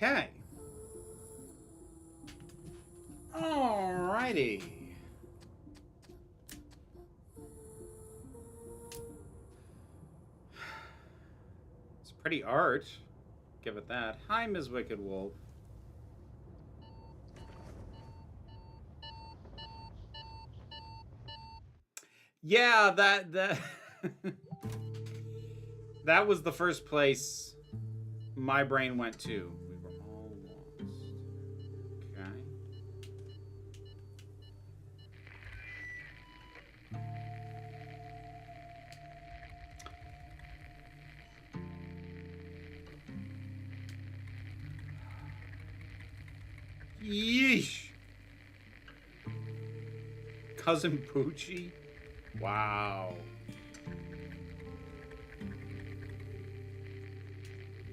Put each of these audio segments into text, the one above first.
Okay. Alrighty. It's pretty art. Give it that. Hi, Ms. Wicked Wolf. Yeah, that that was the first place my brain went to. We were all lost. Okay. Yeesh. Cousin Poochie? Wow.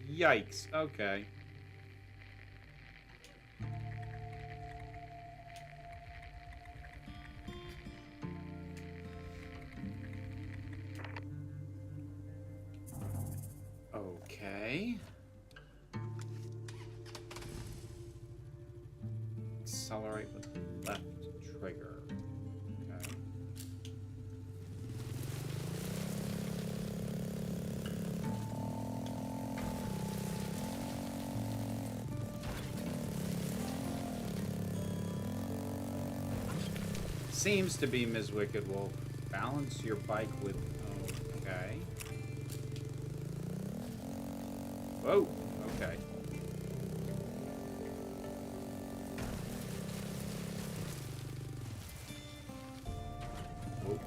Yikes. Okay. Okay. Accelerate with the left trigger. Okay. Seems to be Ms. Wicked Wolf. Balance your bike with... Okay. Whoa. Okay. Whoa.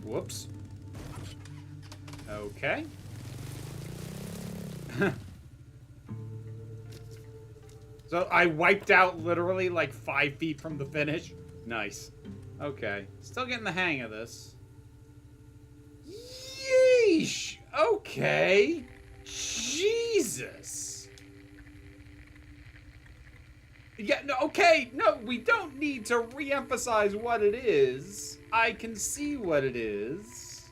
Whoops. Okay. So I wiped out literally like 5 feet from the finish. Nice. Okay. Still getting the hang of this. Yeesh. Okay. Jesus. Yeah, no, okay. No, we don't need to re-emphasize what it is. I can see what it is.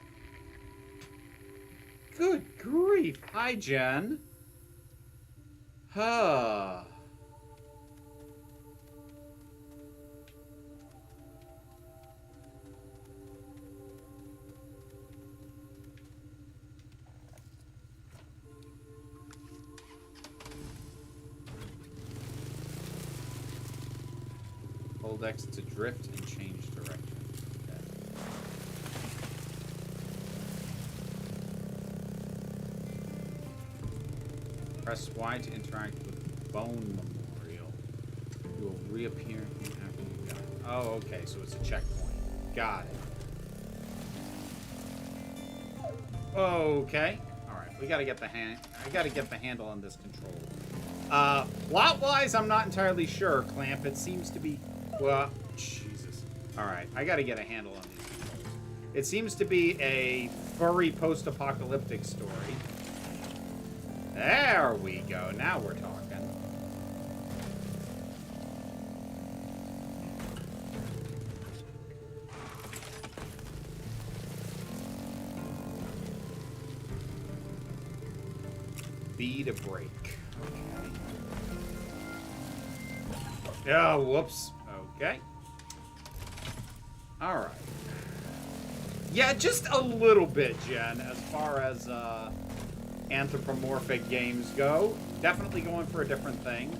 Good grief. Hi, Jen. Huh. Hold X to drift and change direction. Okay. Press Y to interact with Bone Memorial. You will reappear after you die. Oh, okay, so it's a checkpoint. Got it. Okay. Alright, we gotta get the I gotta get the handle on this control. Plot-wise, I'm not entirely sure, Clamp. It seems to be... Well, Jesus. Alright, I gotta get a handle on these controls. It seems to be a furry post-apocalyptic story. There we go. Now we're talking. B to break. Okay. Oh, whoops. Okay. All right. Yeah, just a little bit, Jen, as far as anthropomorphic games go. Definitely going for a different thing.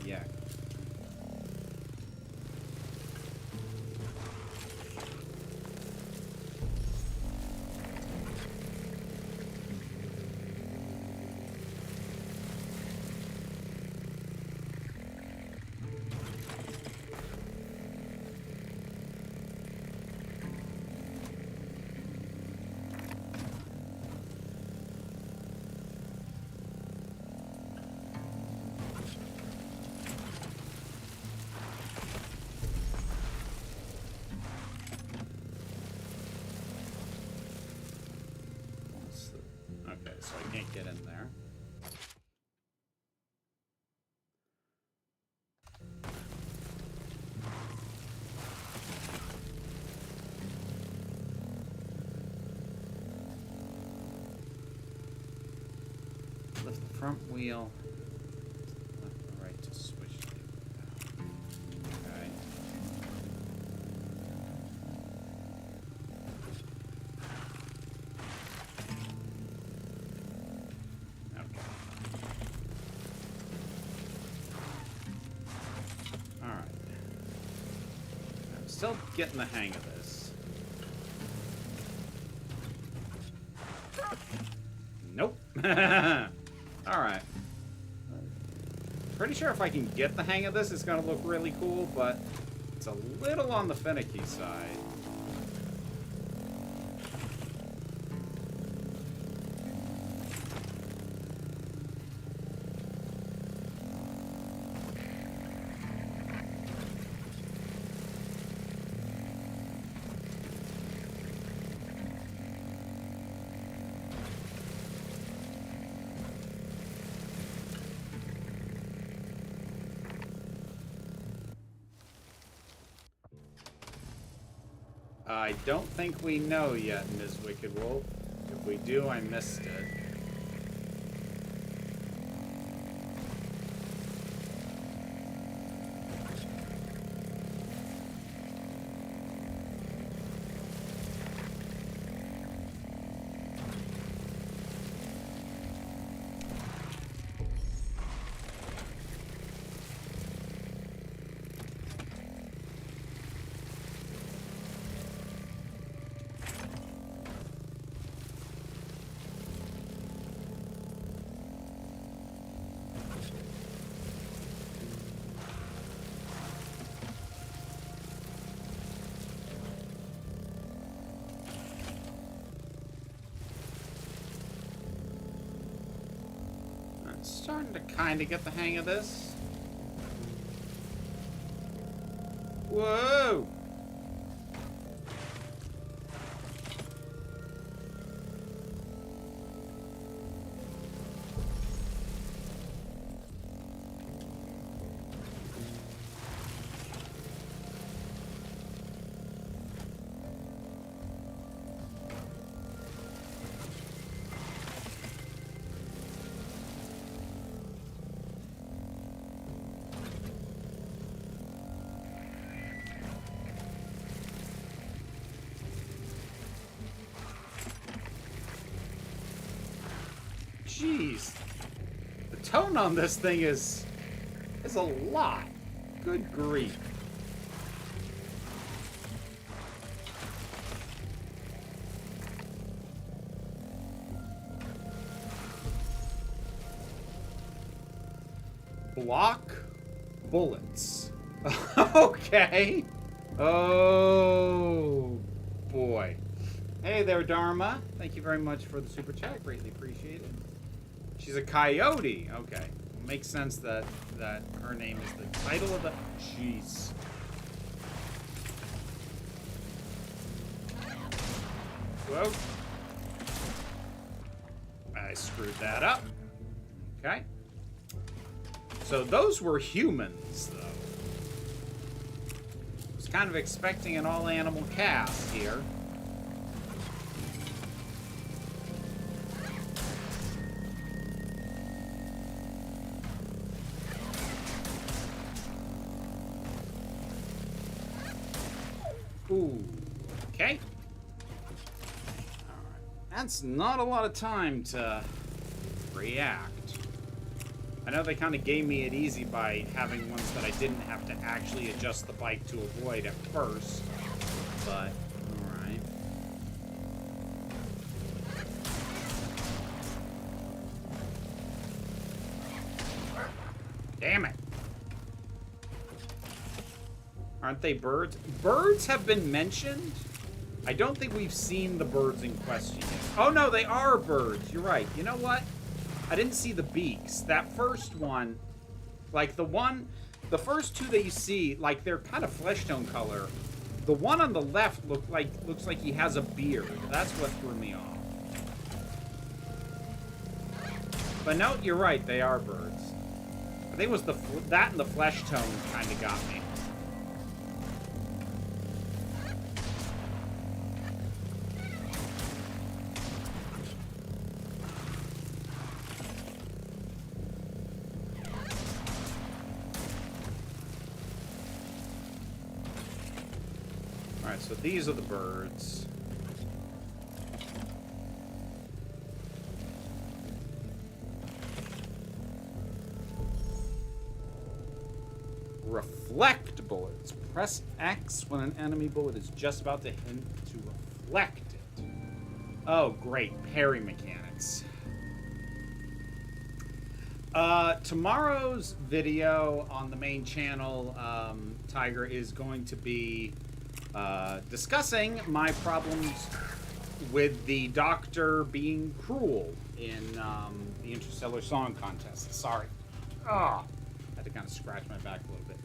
Yeah. can't get in there. Lift the front wheel. Left and right to switch it. Okay. Alright. I'm still getting the hang of this. Nope. Alright. Pretty sure if I can get the hang of this, it's going to look really cool, but it's a little on the finicky side. I don't think we know yet, Ms. Wicked Wolf. If we do, I missed it. Starting to kind of get the hang of this. Whoa! Jeez. The tone on this thing is a lot. Good grief. Block bullets. Okay. Oh boy. Hey there, Dharma. Thank you very much for the super chat. Greatly appreciated. She's a coyote. Okay. Makes sense that her name is the title of the... Jeez. Whoa. I screwed that up. Okay. So those were humans, though. I was kind of expecting an all-animal cast here. Ooh, okay. Alright. That's not a lot of time to react. I know they kind of gave me it easy by having ones that I didn't have to actually adjust the bike to avoid at first. But, alright. Damn it. Aren't they birds? Birds have been mentioned. I don't think we've seen the birds in question yet. Oh, no, they are birds. You're right. You know what? I didn't see the beaks. That first one, like the first two that you see, like they're kind of flesh tone color. The one on the left looks like he has a beard. That's what threw me off. But no, you're right. They are birds. I think it was that and the flesh tone kind of got me. Alright, so these are the birds. Reflect bullets. Press X when an enemy bullet is just about to hit to reflect it. Oh, great. Parry mechanics. Tomorrow's video on the main channel, Tiger, is going to be discussing my problems with the Doctor being cruel in the Interstellar Song Contest. Sorry. I had to kind of scratch my back a little bit.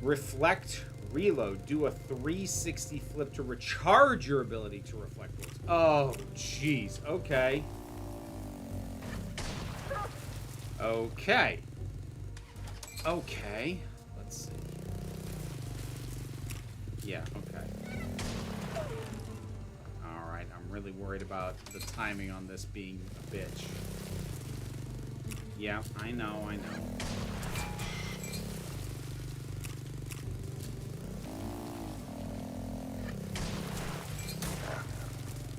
Reflect, reload. Do a 360 flip to recharge your ability to reflect bullets. Oh, jeez. Okay. Okay. Okay. Let's see. Yeah, okay. Alright, I'm really worried about the timing on this being a bitch. Yeah, I know.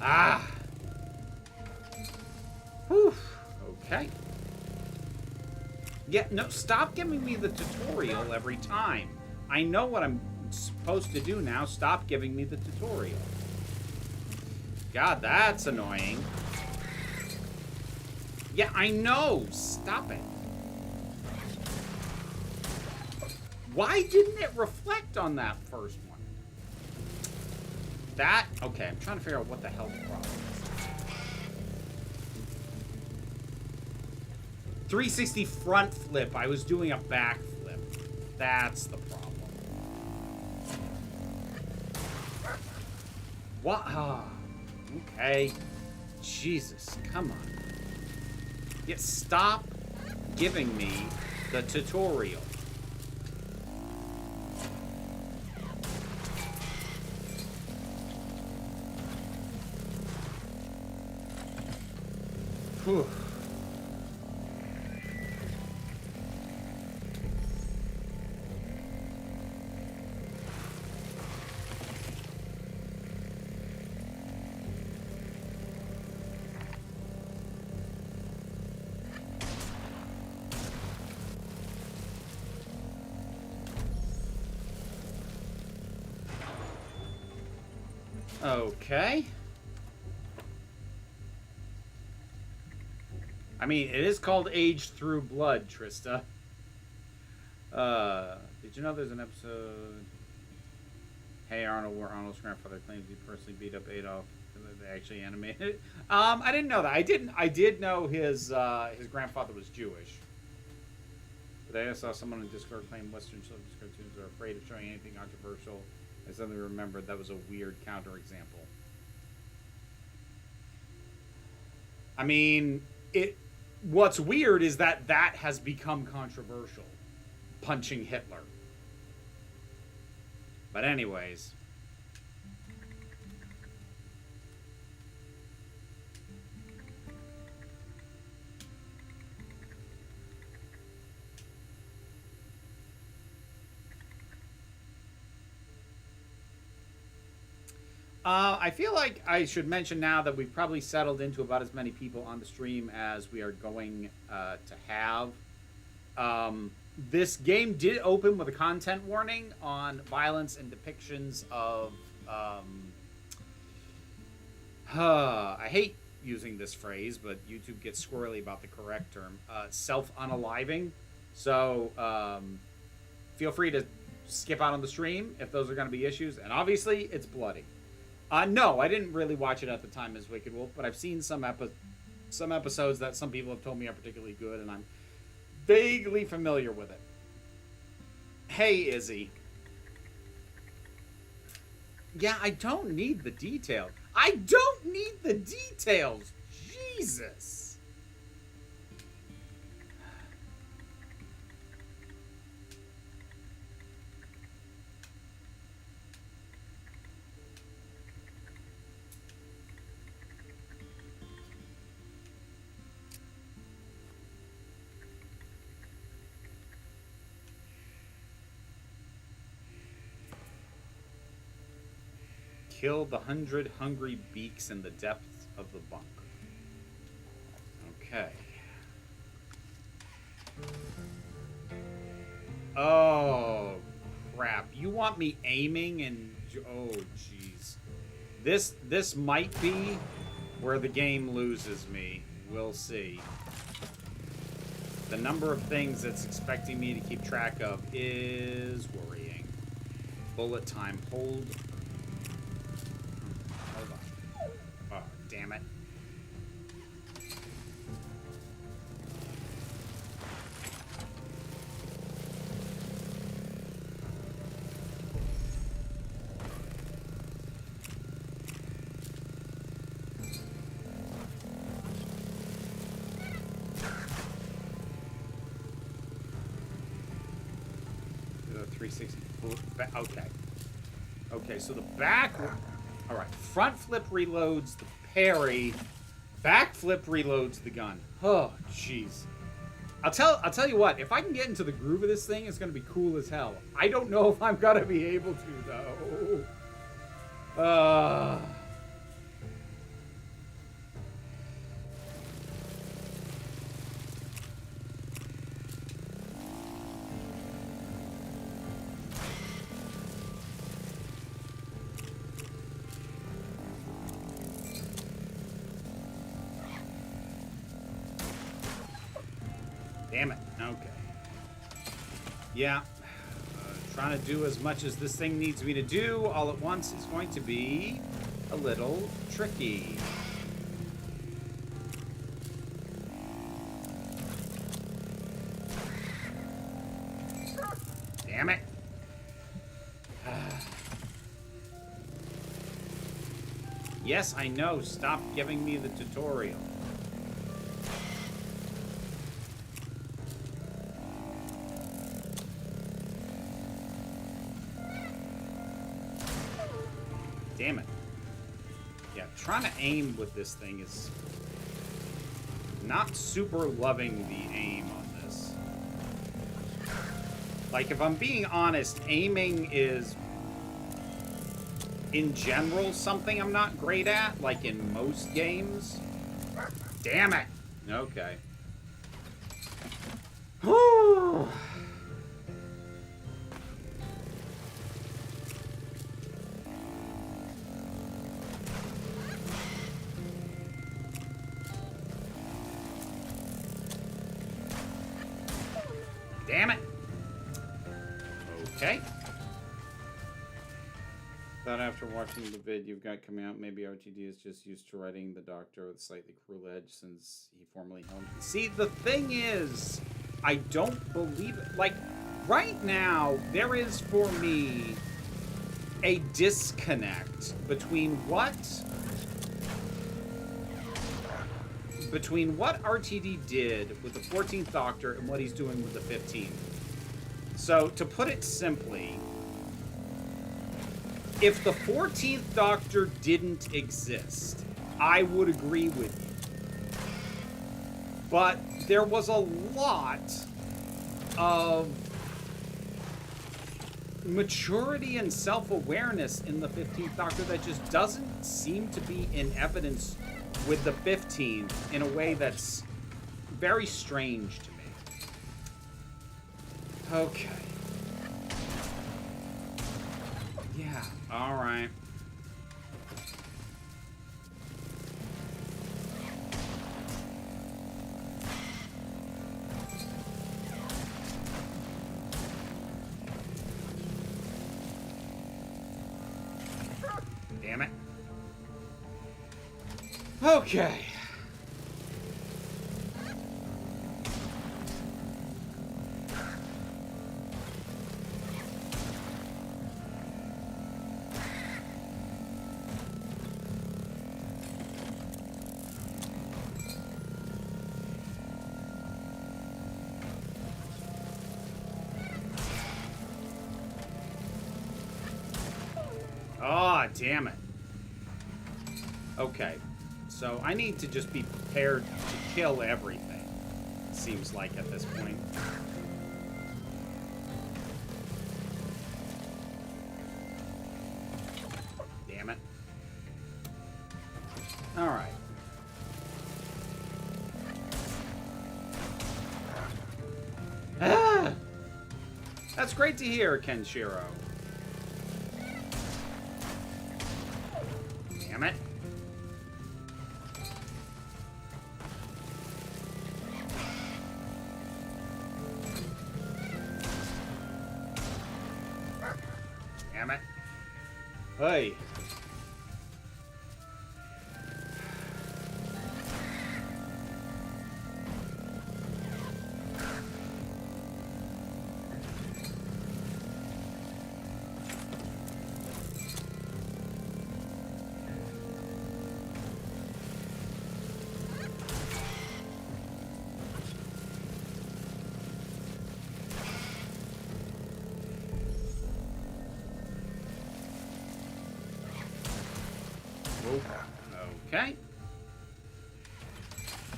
Ah! Whew. Okay. Yeah, no, stop giving me the tutorial every time. I know what I'm supposed to do now. Stop giving me the tutorial. God, that's annoying. Yeah, I know. Stop it. Why didn't it reflect on that first one? That... Okay, I'm trying to figure out what the hell the problem is. 360 front flip. I was doing a back flip. That's the problem. What? Ah, okay. Jesus, come on. Yeah, stop giving me the tutorial. Whew. Okay. I mean, it is called Age Through Blood, Trista. Did you know there's an episode... Hey Arnold, where Arnold's grandfather claims he personally beat up Adolf. They actually animated it. I didn't know that. I did know his grandfather was Jewish. Today I saw someone on Discord claim Western children's cartoons are afraid of showing anything controversial. I suddenly remembered that was a weird counterexample. I mean, what's weird is that has become controversial. Punching Hitler. But anyways. I feel like I should mention now that we've probably settled into about as many people on the stream as we are going to have. This game did open with a content warning on violence and depictions of... I hate using this phrase, but YouTube gets squirrely about the correct term. Self-unaliving. So, feel free to skip out on the stream if those are going to be issues. And obviously, it's bloody. No, I didn't really watch it at the time as Wicked Wolf, but I've seen some episodes that some people have told me are particularly good, and I'm vaguely familiar with it. Hey, Izzy. Yeah, I don't need the details. I don't need the details! Jesus! Kill the 100 hungry beaks in the depths of the bunker. Okay. Oh, crap. You want me aiming and... Oh, jeez. This might be where the game loses me. We'll see. The number of things it's expecting me to keep track of is worrying. Bullet time. Hold. Hold on. Oh, damn it. Okay. Okay, so the back... Alright, front flip reloads the parry. Back flip reloads the gun. Oh, jeez. I'll tell you what, if I can get into the groove of this thing, it's going to be cool as hell. I don't know if I'm going to be able to, though. Damn it. Okay. Yeah. Trying to do as much as this thing needs me to do all at once is going to be a little tricky. Damn it. Yes, I know. Stop giving me the tutorial. Damn it. Yeah, trying to aim with this thing is not super loving the aim on this. Like, if I'm being honest, aiming is, in general, something I'm not great at, like in most games. Damn it! Okay. Whew. Damn it. Okay. Thought after watching the vid you've got coming out, maybe RTD is just used to writing the Doctor with a slightly cruel edge since he formerly held. See, the thing is, I don't believe it. Like, right now, there is, for me, a disconnect between what RTD did with the 14th Doctor and what he's doing with the 15th. So, to put it simply, if the 14th Doctor didn't exist, I would agree with you. But there was a lot of maturity and self-awareness in the 15th Doctor that just doesn't seem to be in evidence with the 15th in a way that's very strange to me. Okay. Yeah, alright. Damn it. Okay. Oh, damn it. Okay. So I need to just be prepared to kill everything, it seems like at this point. Damn it. That's great to hear, Kenshiro. Damn it. Damn it. Hey. Okay.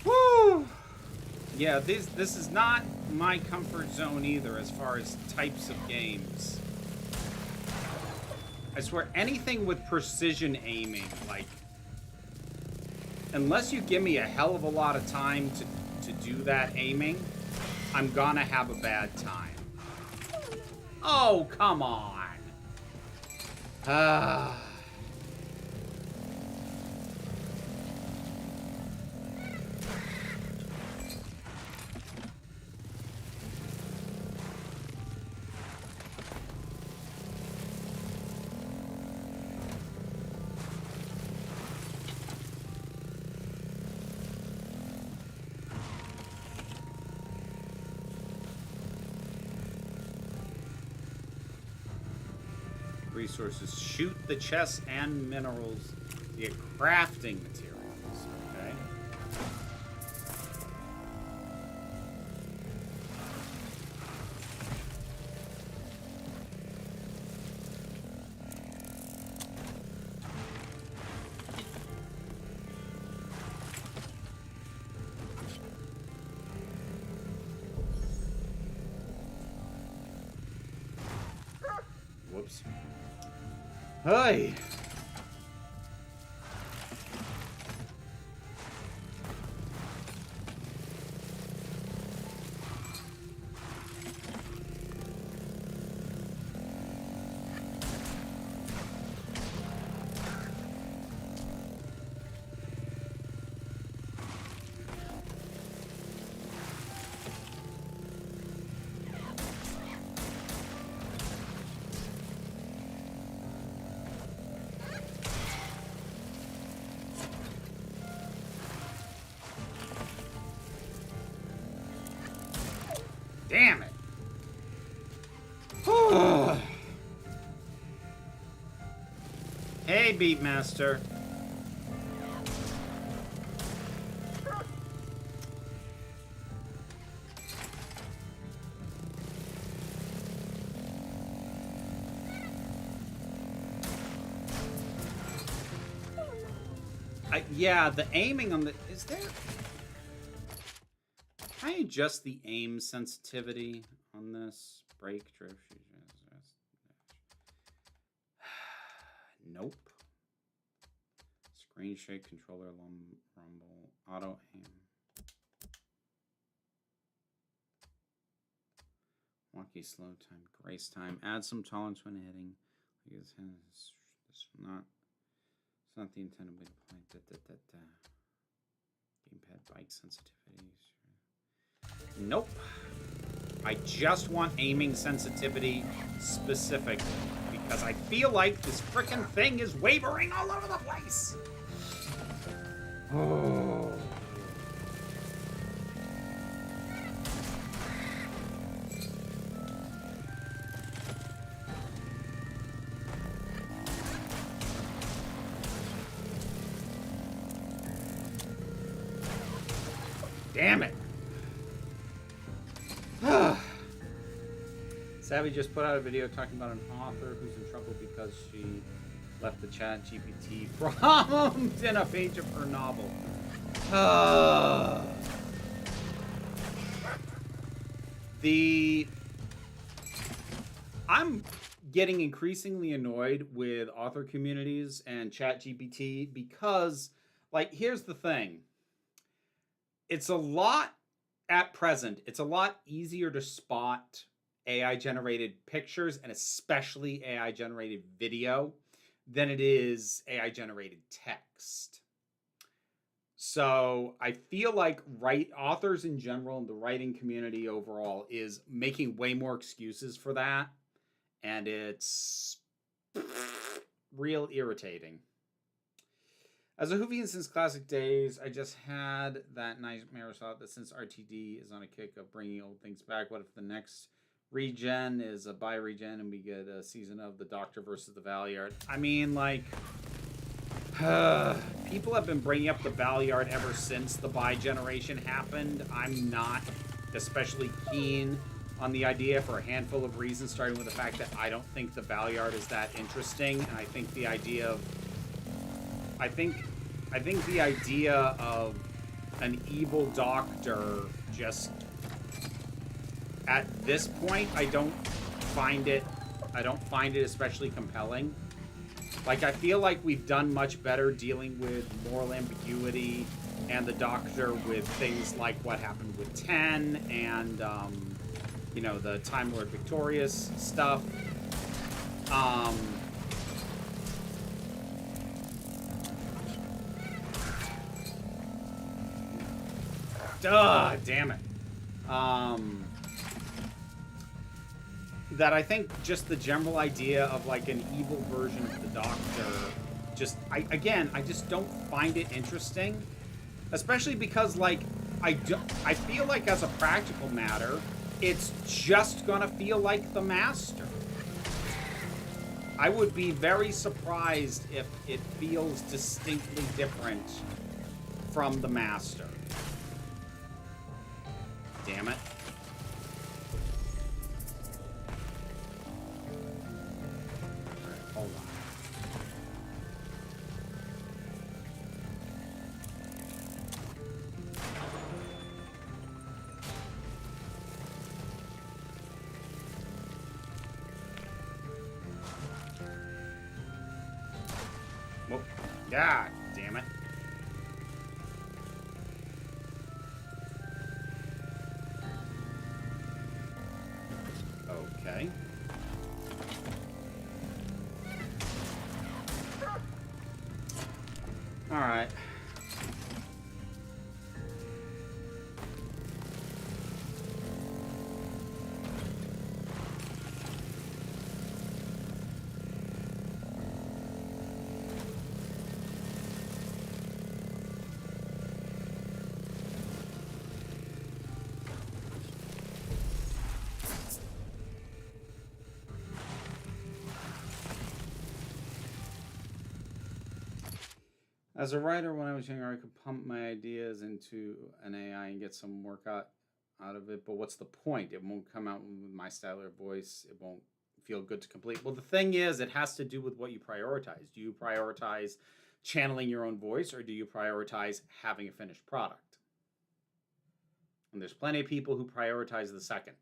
Woo! Yeah, this is not my comfort zone either as far as types of games. I swear, anything with precision aiming, like, unless you give me a hell of a lot of time to do that aiming, I'm gonna have a bad time. Oh, come on. Resources. Shoot the chests and minerals. The crafting materials. Okay. Whoops. Hey. Damn it. Hey, Beatmaster. Yeah, the aiming on the... Is there... Can I adjust the aim sensitivity on this? Break, drift... Nope. Screen shake, controller, rumble, auto aim. Walkie slow time, grace time. Add some tolerance when hitting. It's not the intended way to play. Gamepad bike sensitivities. Nope. I just want aiming sensitivity specifically because I feel like this frickin' thing is wavering all over the place. Oh. Damn it. Savvy just put out a video talking about an author who's in trouble because she left the chat GPT prompt in a page of her novel. I'm getting increasingly annoyed with author communities and chat GPT because, like, here's the thing. It's a lot, at present, it's a lot easier to spot AI generated pictures and especially AI generated video than it is AI generated text. So I feel like authors in general and the writing community overall is making way more excuses for that. And it's real irritating. As a Whovian since classic days, I just had that nightmare thought that since RTD is on a kick of bringing old things back, what if the next regen is a buy regen and we get a season of the Doctor versus the Valiard? I mean, like, people have been bringing up the Valiard ever since the buy generation happened. I'm not especially keen on the idea for a handful of reasons, starting with the fact that I don't think the Valiard is that interesting, and I think the idea of I think the idea of an evil doctor just at this point I don't find it especially compelling. Like, I feel like we've done much better dealing with moral ambiguity and the Doctor with things like what happened with 10 and you know, the Time Lord Victorious stuff. Damn it. That I think just the general idea of like an evil version of the Doctor, just I just don't find it interesting, especially because like I feel like as a practical matter, it's just gonna feel like the Master. I would be very surprised if it feels distinctly different from the Master. Damn it. Alright, hold on. Whoa. God damn it. Okay. All right. As a writer, when I was younger, I could pump my ideas into an AI and get some work out of it. But what's the point? It won't come out with my style or voice. It won't feel good to complete. Well, the thing is, it has to do with what you prioritize. Do you prioritize channeling your own voice, or do you prioritize having a finished product? And there's plenty of people who prioritize the second.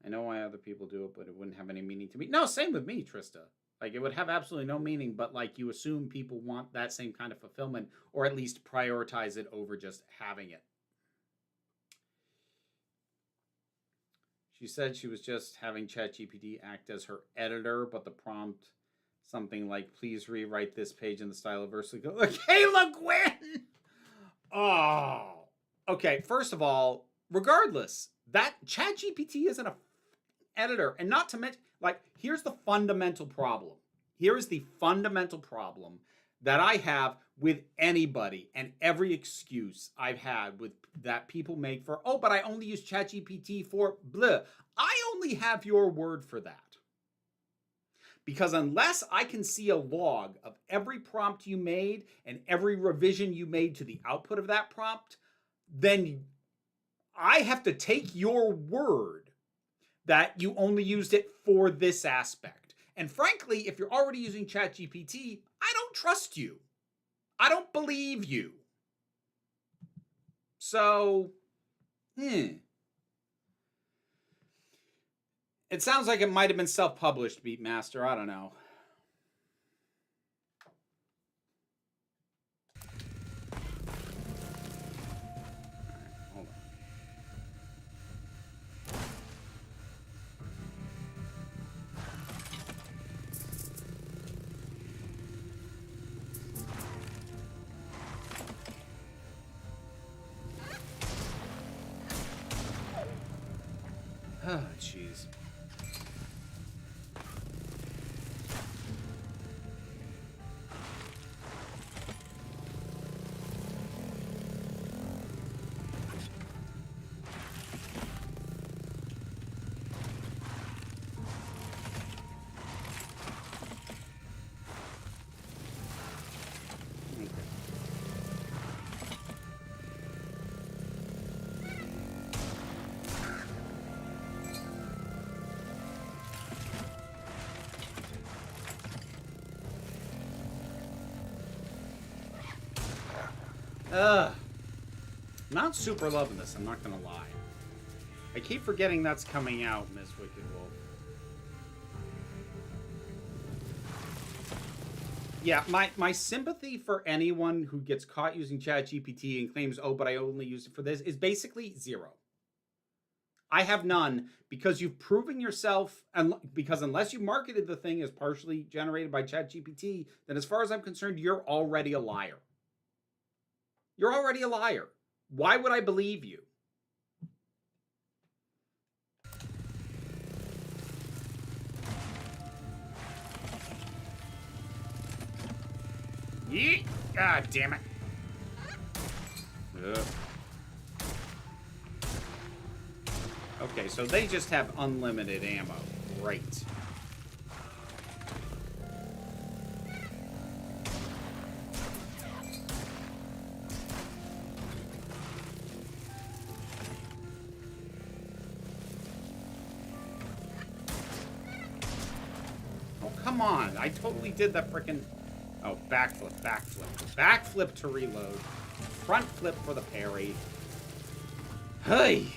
I know why other people do it, but it wouldn't have any meaning to me. No, same with me, Trista. Like, it would have absolutely no meaning, but, like, you assume people want that same kind of fulfillment, or at least prioritize it over just having it. She said she was just having ChatGPT act as her editor, but the prompt, something like, please rewrite this page in the style of Ursula. Kayla Gwynn! Oh. Okay, first of all, regardless, that ChatGPT isn't an editor. And not to mention, like, here's the fundamental problem. Here is the fundamental problem that I have with anybody and every excuse I've had with that people make for, oh, but I only use ChatGPT for blah. I only have your word for that. Because unless I can see a log of every prompt you made and every revision you made to the output of that prompt, then I have to take your word that you only used it for this aspect. And frankly, if you're already using ChatGPT, I don't trust you. I don't believe you. So, It sounds like it might have been self-published, Beatmaster. I don't know. Hold on. Oh, jeez. Not super loving this, I'm not gonna lie. I keep forgetting that's coming out, Miss Wicked Wolf. Yeah, my sympathy for anyone who gets caught using ChatGPT and claims, oh, but I only used it for this, is basically zero. I have none, because you've proven yourself, and because unless you marketed the thing as partially generated by ChatGPT, then as far as I'm concerned, you're already a liar. You're already a liar. Why would I believe you? Yeet! God damn it. Ugh. Okay, so they just have unlimited ammo. Great. Oh, come on. I totally did that frickin'... Oh, backflip, backflip. Backflip to reload. Front flip for the parry. Hey!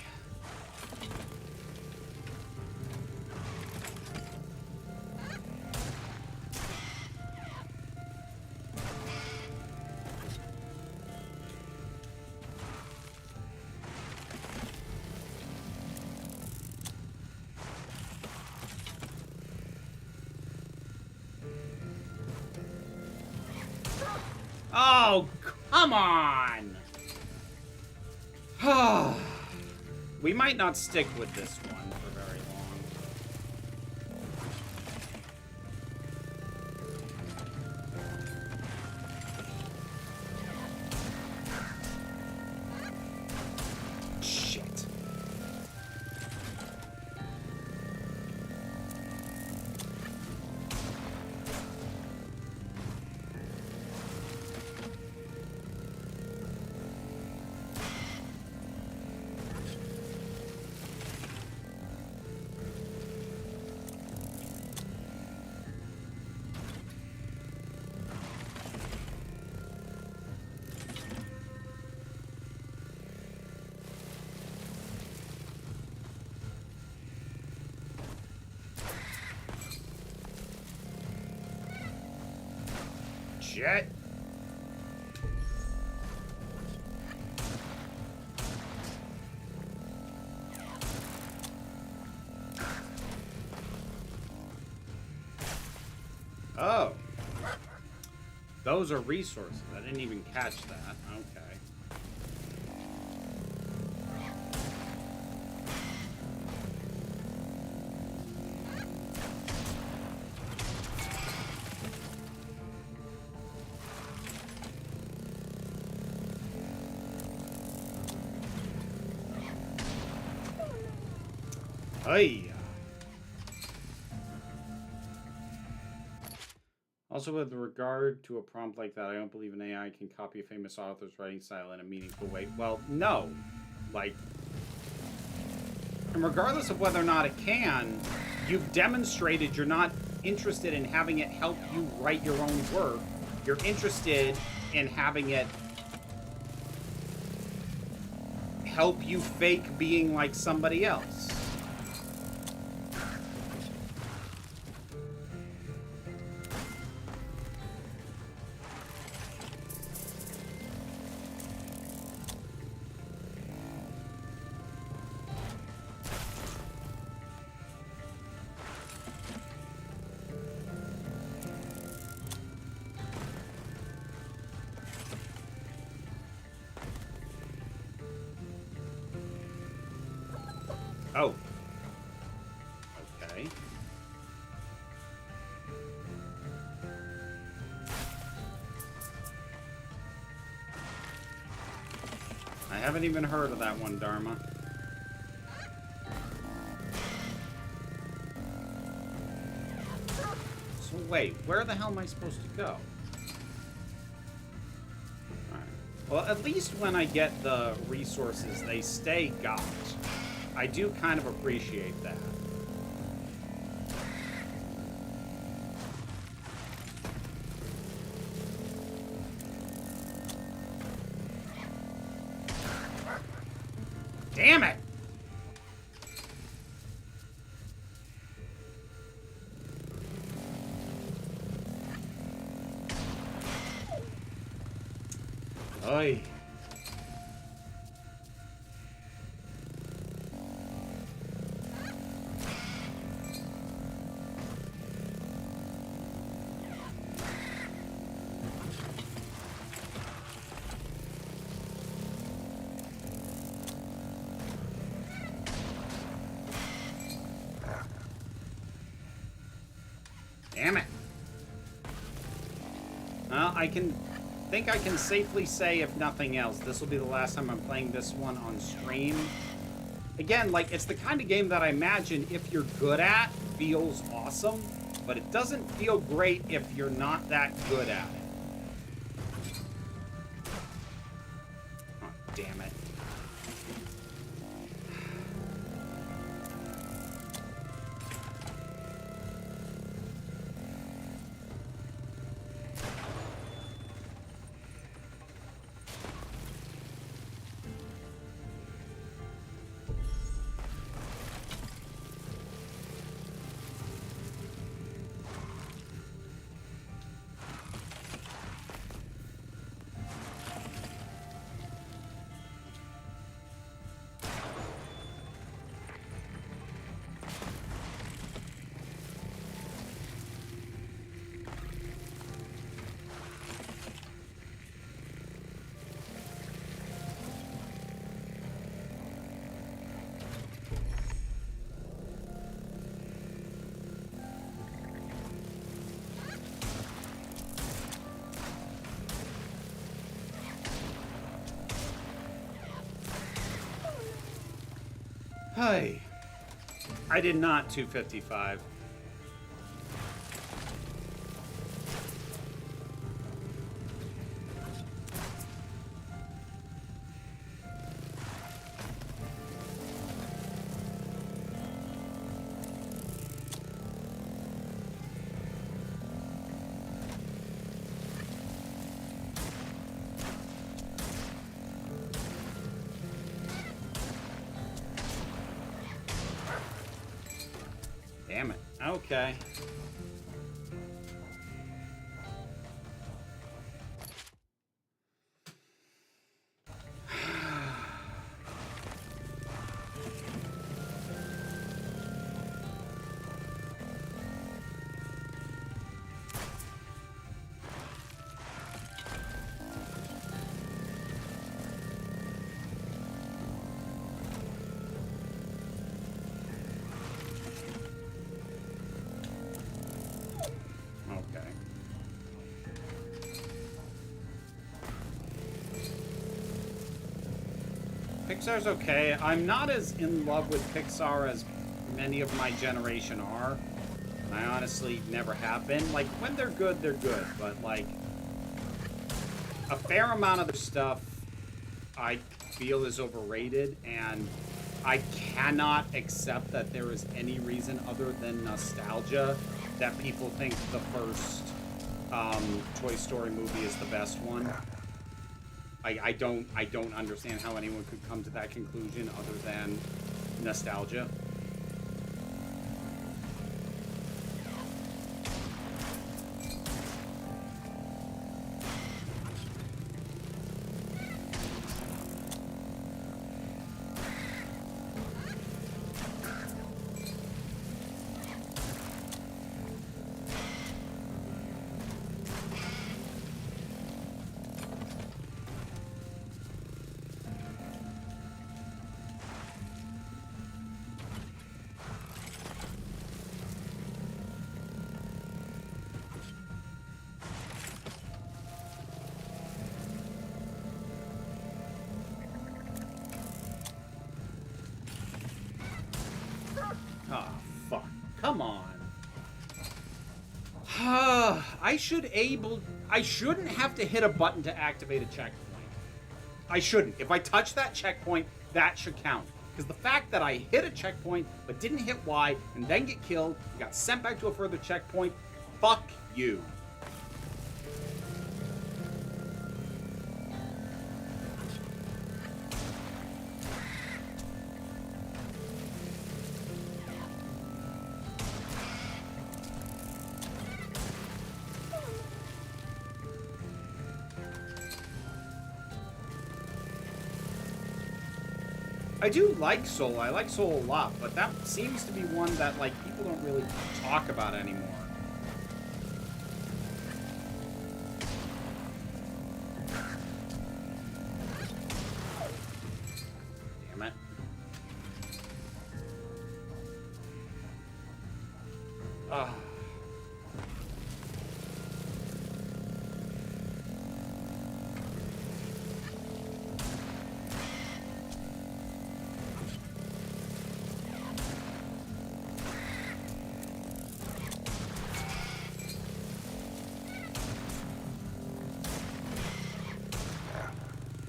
Oh, come on! We might not stick with this one for very long. Shit. Shit. Oh. Those are resources. I didn't even catch that. Okay. Hey. Also, with regard to a prompt like that, I don't believe an AI can copy a famous author's writing style in a meaningful way. Well, no. Like, and regardless of whether or not it can, you've demonstrated you're not interested in having it help you write your own work. You're interested in having it help you fake being like somebody else. Oh. Haven't even heard of that one, Dharma. So wait, where the hell am I supposed to go? Alright. Well, at least when I get the resources, they stay got. I do kind of appreciate that. Damn it! Oy. Damn it. Well, I think I can safely say, if nothing else, this will be the last time I'm playing this one on stream. Again, like, it's the kind of game that I imagine if you're good at, feels awesome, but it doesn't feel great if you're not that good at it. Oh, damn it. Hey, I did not 255. Damn it. Okay. Pixar's okay. I'm not as in love with Pixar as many of my generation are. I honestly never have been. Like, when they're good, but, like, a fair amount of their stuff I feel is overrated, and I cannot accept that there is any reason other than nostalgia that people think the first Toy Story movie is the best one. I don't understand how anyone could come to that conclusion other than nostalgia. come on. I shouldn't have to hit a button to activate a checkpoint. I shouldn't. If I touch that checkpoint, that should count. Because the fact that I hit a checkpoint, but didn't hit Y, and then get killed, and got sent back to a further checkpoint, fuck you. I do like Soul. I like Soul a lot, but that seems to be one that, like, people don't really talk about anymore. Damn it. Ugh.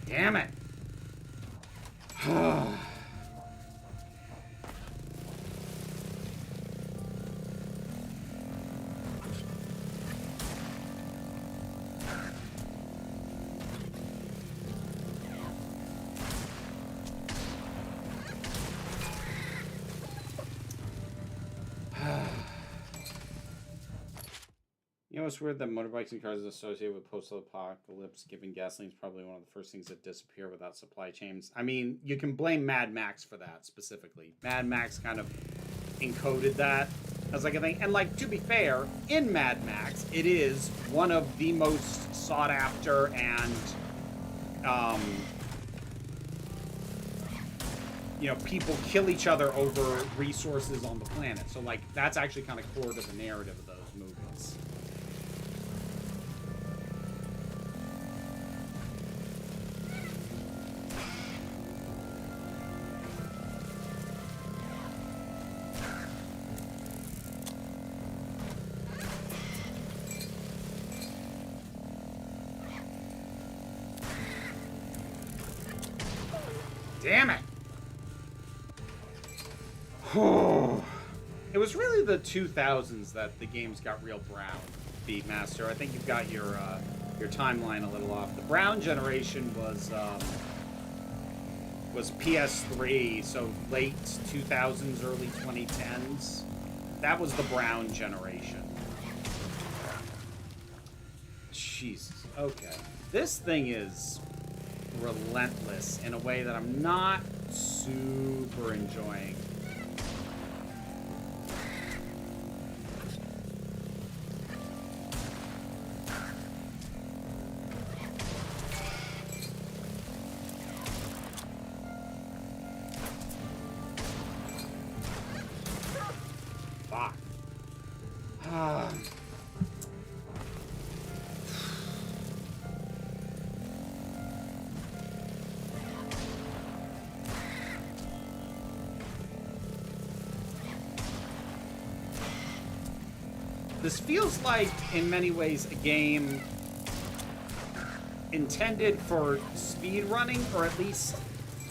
Damn it. You know, it's weird that motorbikes and cars associated with post-apocalypse, given gasoline is probably one of the first things that disappear without supply chains. I mean, you can blame Mad Max for that, specifically. Mad Max kind of encoded that as like a thing. And, like, to be fair, in Mad Max, it is one of the most sought-after and, you know, people kill each other over resources on the planet. So, like, that's actually kind of core to the narrative of those movies. Damn it! It was really the 2000s that the games got real brown, Beatmaster. I think you've got your timeline a little off. The brown generation was PS3, so late 2000s, early 2010s. That was the brown generation. Jesus. Okay. This thing is relentless in a way that I'm not super enjoying. Fuck. This feels like, in many ways, a game intended for speedrunning, or at least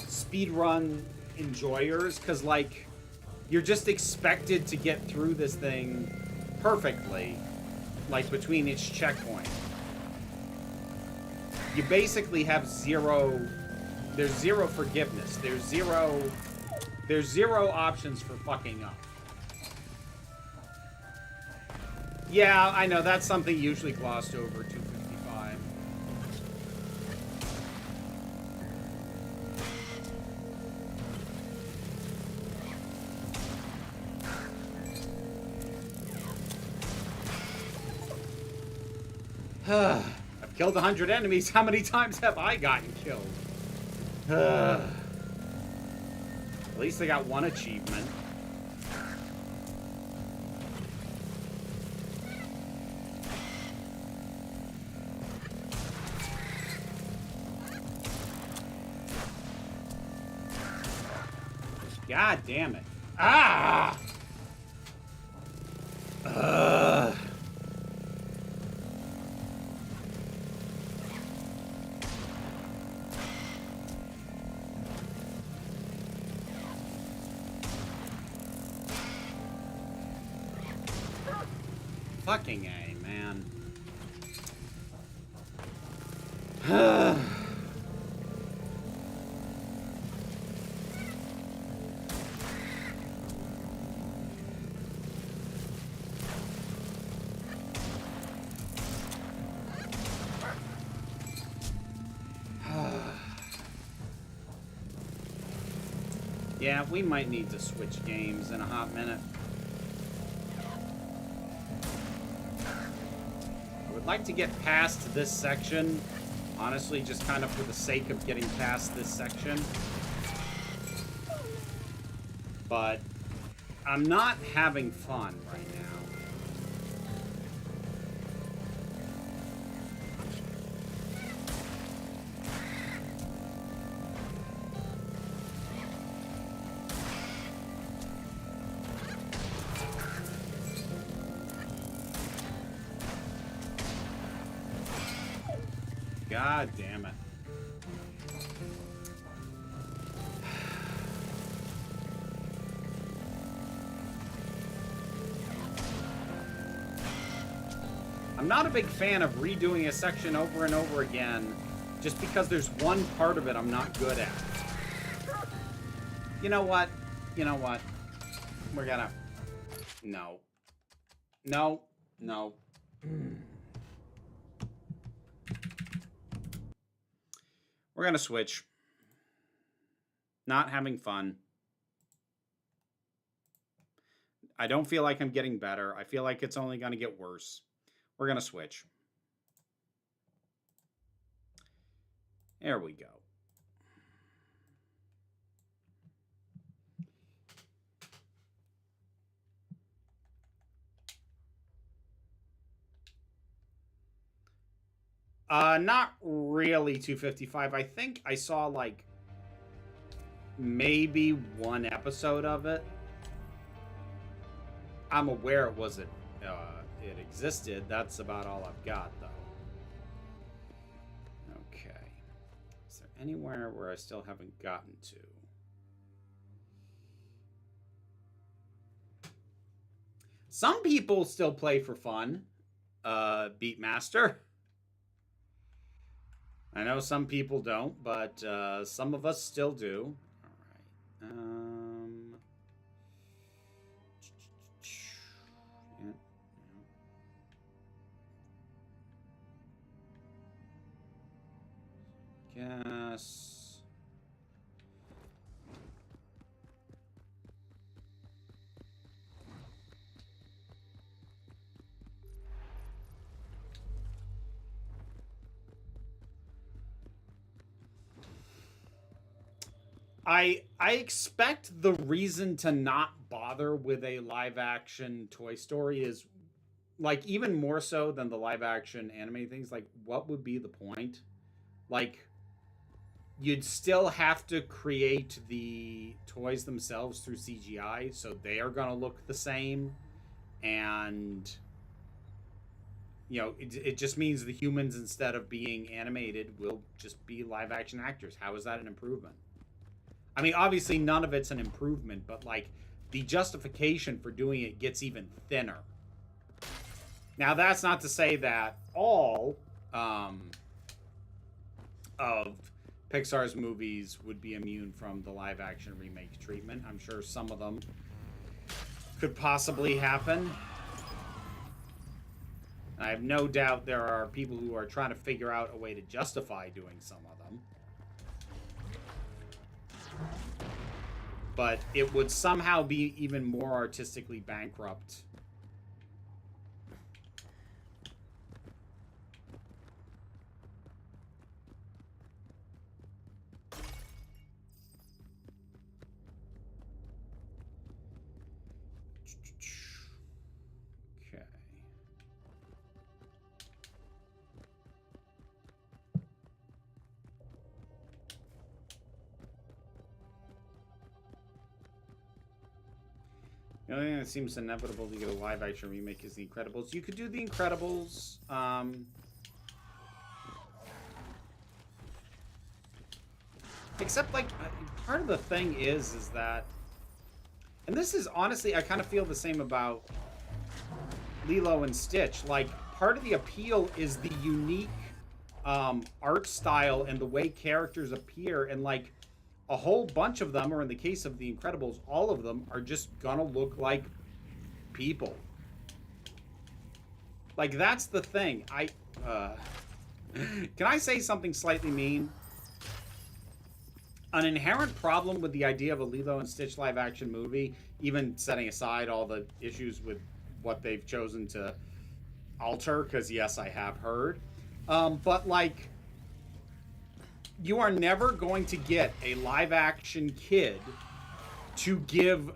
speedrun enjoyers, because, like, you're just expected to get through this thing perfectly, like, between each checkpoint. You basically have there's zero forgiveness. There's zero options for fucking up. Yeah, I know, that's something usually glossed over, 255. I've killed 100 enemies. How many times have I gotten killed? At least I got one achievement. God damn it. Ah! Ugh. Fucking A, man. Yeah, we might need to switch games in a hot minute. I would like to get past this section, honestly, just kind of for the sake of getting past this section. But I'm not having fun right now. God damn it. I'm not a big fan of redoing a section over and over again just because there's one part of it I'm not good at. You know what? You know what? We're gonna... No. No. No. We're gonna switch. Not having fun. I don't feel like I'm getting better. I feel like it's only gonna get worse. We're gonna switch. There we go. Not really 255. I think I saw like maybe one episode of it. I'm aware it existed. That's about all I've got, though. Okay. Is there anywhere where I still haven't gotten to? Some people still play for fun. Beatmaster. I know some people don't, but some of us still do. All right. Guess. I expect the reason to not bother with a live action Toy Story is like even more so than the live action anime things. Like, what would be the point? Like, you'd still have to create the toys themselves through CGI, so they are gonna look the same, and you know, it just means the humans, instead of being animated, will just be live action actors. How is that an improvement? I mean, obviously none of it's an improvement, but like the justification for doing it gets even thinner. Now, that's not to say that all of Pixar's movies would be immune from the live action remake treatment. I'm sure some of them could possibly happen. I have no doubt there are people who are trying to figure out a way to justify doing some of them. But it would somehow be even more artistically bankrupt. Okay. The only thing that seems inevitable to get a live-action remake is The Incredibles. You could do The Incredibles. Except, like, part of the thing is that... And this is, honestly, I kind of feel the same about Lilo and Stitch. Like, part of the appeal is the unique art style and the way characters appear. And, like, a whole bunch of them, or in the case of The Incredibles, all of them are just gonna look like people. Like, that's the thing. Can I say something slightly mean? An inherent problem with the idea of a Lilo and Stitch live-action movie, even setting aside all the issues with what they've chosen to alter, because yes, I have heard, but, like, you are never going to get a live-action kid to give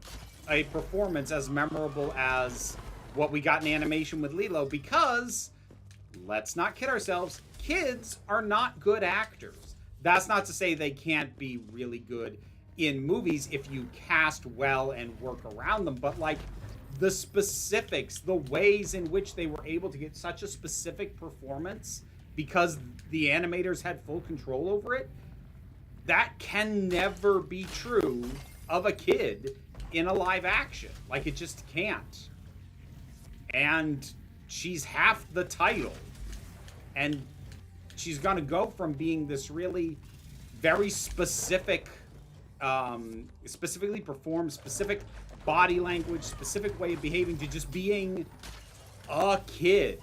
a performance as memorable as what we got in animation with Lilo, because, let's not kid ourselves, kids are not good actors. That's not to say they can't be really good in movies if you cast well and work around them, but, like, the specifics, the ways in which they were able to get such a specific performance because the animators had full control over it, that can never be true of a kid in a live action. Like, it just can't. And she's half the title. And she's going to go from being this really very specific, specifically performed, specific body language, specific way of behaving, to just being a kid.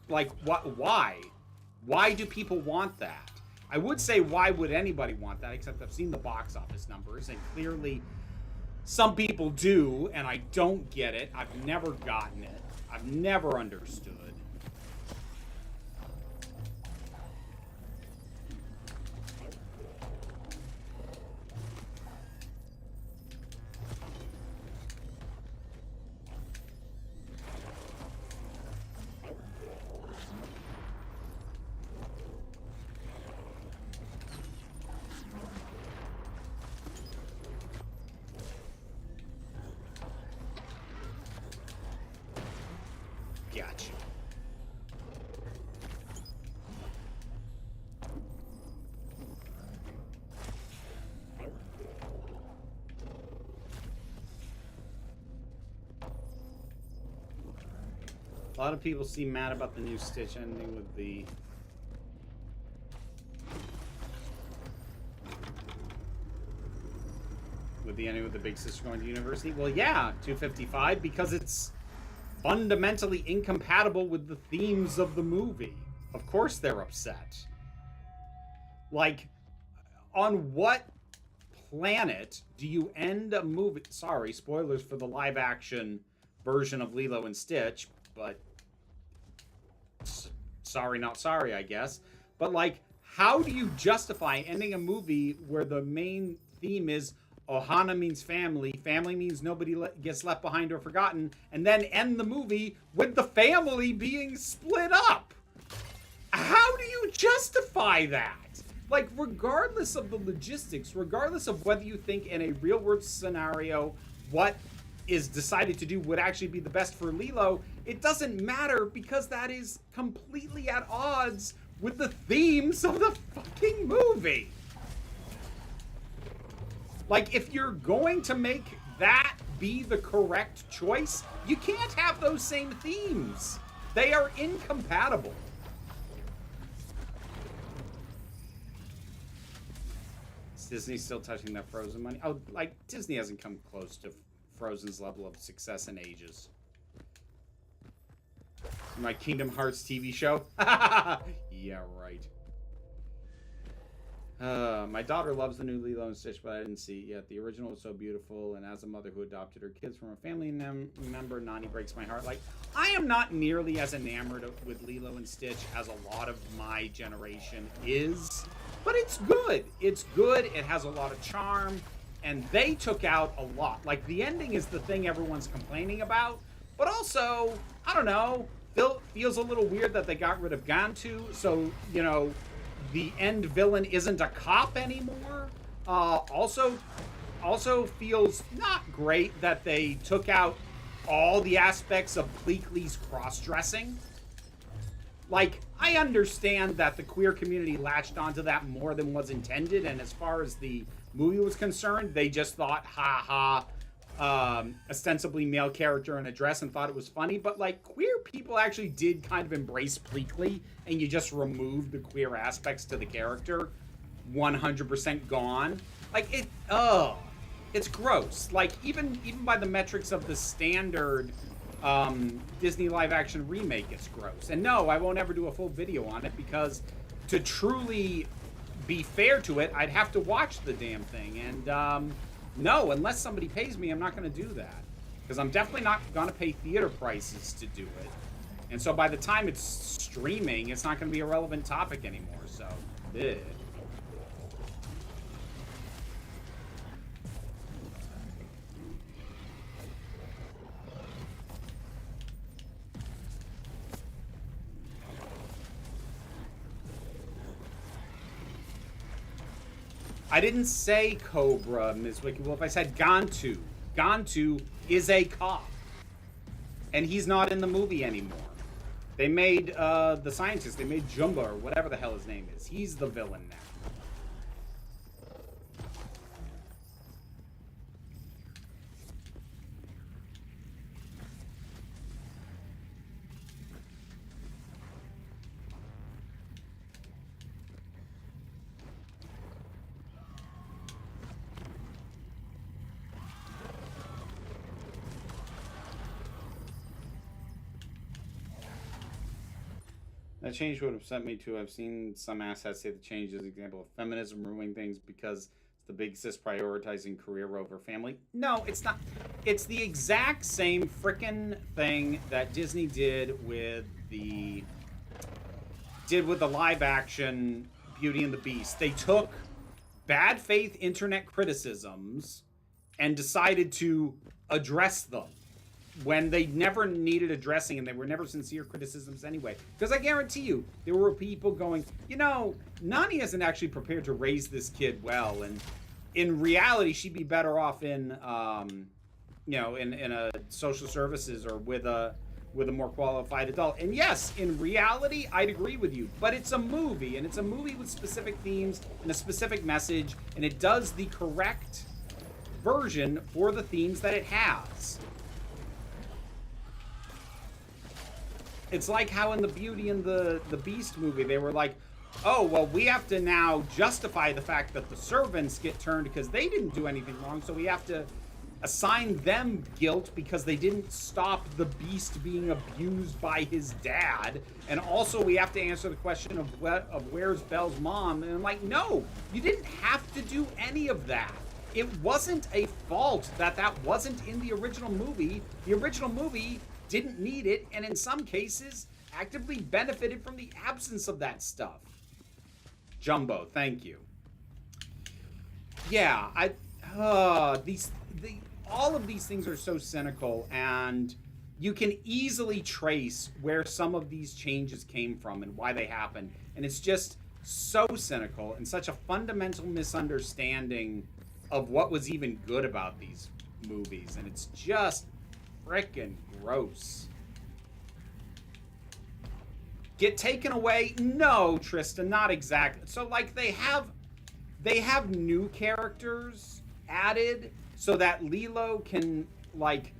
Like, what? Why? Why do people want that? I would say, why would anybody want that? Except I've seen the box office numbers, and clearly some people do, and I don't get it. I've never gotten it. I've never understood. Gotcha. A lot of people seem mad about the new Stitch ending with the ending with the big sister going to university. Well, yeah, 255, because it's fundamentally incompatible with the themes of the movie. Of course they're upset. Like, on what planet do you end a movie? Sorry, spoilers for the live action version of Lilo and Stitch, but sorry, not sorry, I guess. But, like, how do you justify ending a movie where the main theme is Ohana means family, family means nobody gets left behind or forgotten, and then end the movie with the family being split up? How do you justify that? Like, regardless of the logistics, regardless of whether you think in a real-world scenario what is decided to do would actually be the best for Lilo, it doesn't matter, because that is completely at odds with the themes of the fucking movie. Like, if you're going to make that be the correct choice, you can't have those same themes. They are incompatible. Is Disney still touching that Frozen money? Oh, like, Disney hasn't come close to Frozen's level of success in ages. My Kingdom Hearts TV show? Yeah, right. My daughter loves the new Lilo and Stitch, but I didn't see it yet. The original was so beautiful, and as a mother who adopted her kids from a family member, Nani breaks my heart. Like, I am not nearly as enamored with Lilo and Stitch as a lot of my generation is, but it's good. It's good. It has a lot of charm, and they took out a lot. Like, the ending is the thing everyone's complaining about, but also, I don't know, feels a little weird that they got rid of Gantu, so, you know, the end villain isn't a cop anymore. Also, also feels not great that they took out all the aspects of Pleakley's cross-dressing. Like, I understand that the queer community latched onto that more than was intended, and as far as the movie was concerned, they just thought, ha ha, ostensibly male character in a dress and thought it was funny. But, like, queer people actually did kind of embrace Pleakley, and you just removed the queer aspects to the character. 100% gone. Like, it's gross. Like, even by the metrics of the standard Disney live action remake, it's gross. And no, I won't ever do a full video on it, because to truly be fair to it, I'd have to watch the damn thing. And no, unless somebody pays me, I'm not going to do that, because I'm definitely not going to pay theater prices to do it. And so by the time it's streaming, it's not going to be a relevant topic anymore. So, ugh. I didn't say Cobra, Ms. Wikywolf. I said Gantu. Gantu is a cop. And he's not in the movie anymore. They made the scientist, they made Jumba, or whatever the hell his name is. He's the villain now. That change would upset me too. I've seen some assets say the change is an example of feminism ruining things because it's the big sis prioritizing career over family. No, it's not. It's the exact same frickin' thing that Disney did with the live action Beauty and the Beast. They took bad faith internet criticisms and decided to address them when they never needed addressing, and they were never sincere criticisms anyway. Because I guarantee you, there were people going, you know, Nani isn't actually prepared to raise this kid well, and in reality, she'd be better off in, you know, in a social services or with a more qualified adult. And yes, in reality, I'd agree with you, but it's a movie, and it's a movie with specific themes and a specific message, and it does the correct version for the themes that it has. It's like how in the Beauty and the Beast movie, they were like, oh, well, we have to now justify the fact that the servants get turned because they didn't do anything wrong, so we have to assign them guilt because they didn't stop the Beast being abused by his dad. And also we have to answer the question of where's Belle's mom. And I'm like, no, you didn't have to do any of that. It wasn't a fault that wasn't in the original movie. The original movie didn't need it, and in some cases actively benefited from the absence of that stuff. Jumbo, thank you. Yeah, all of these things are so cynical, and you can easily trace where some of these changes came from and why they happened, and it's just so cynical and such a fundamental misunderstanding of what was even good about these movies, and it's just frickin' gross. Get taken away? No, Tristan, not exactly. So like they have new characters added so that Lilo can like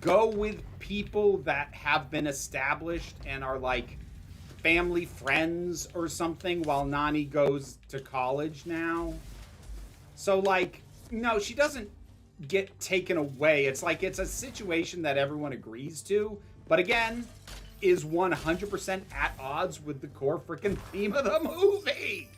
go with people that have been established and are like family friends or something while Nani goes to college now. So like, no, she doesn't get taken away. It's like it's a situation that everyone agrees to, but again, is 100% at odds with the core freaking theme of the movie.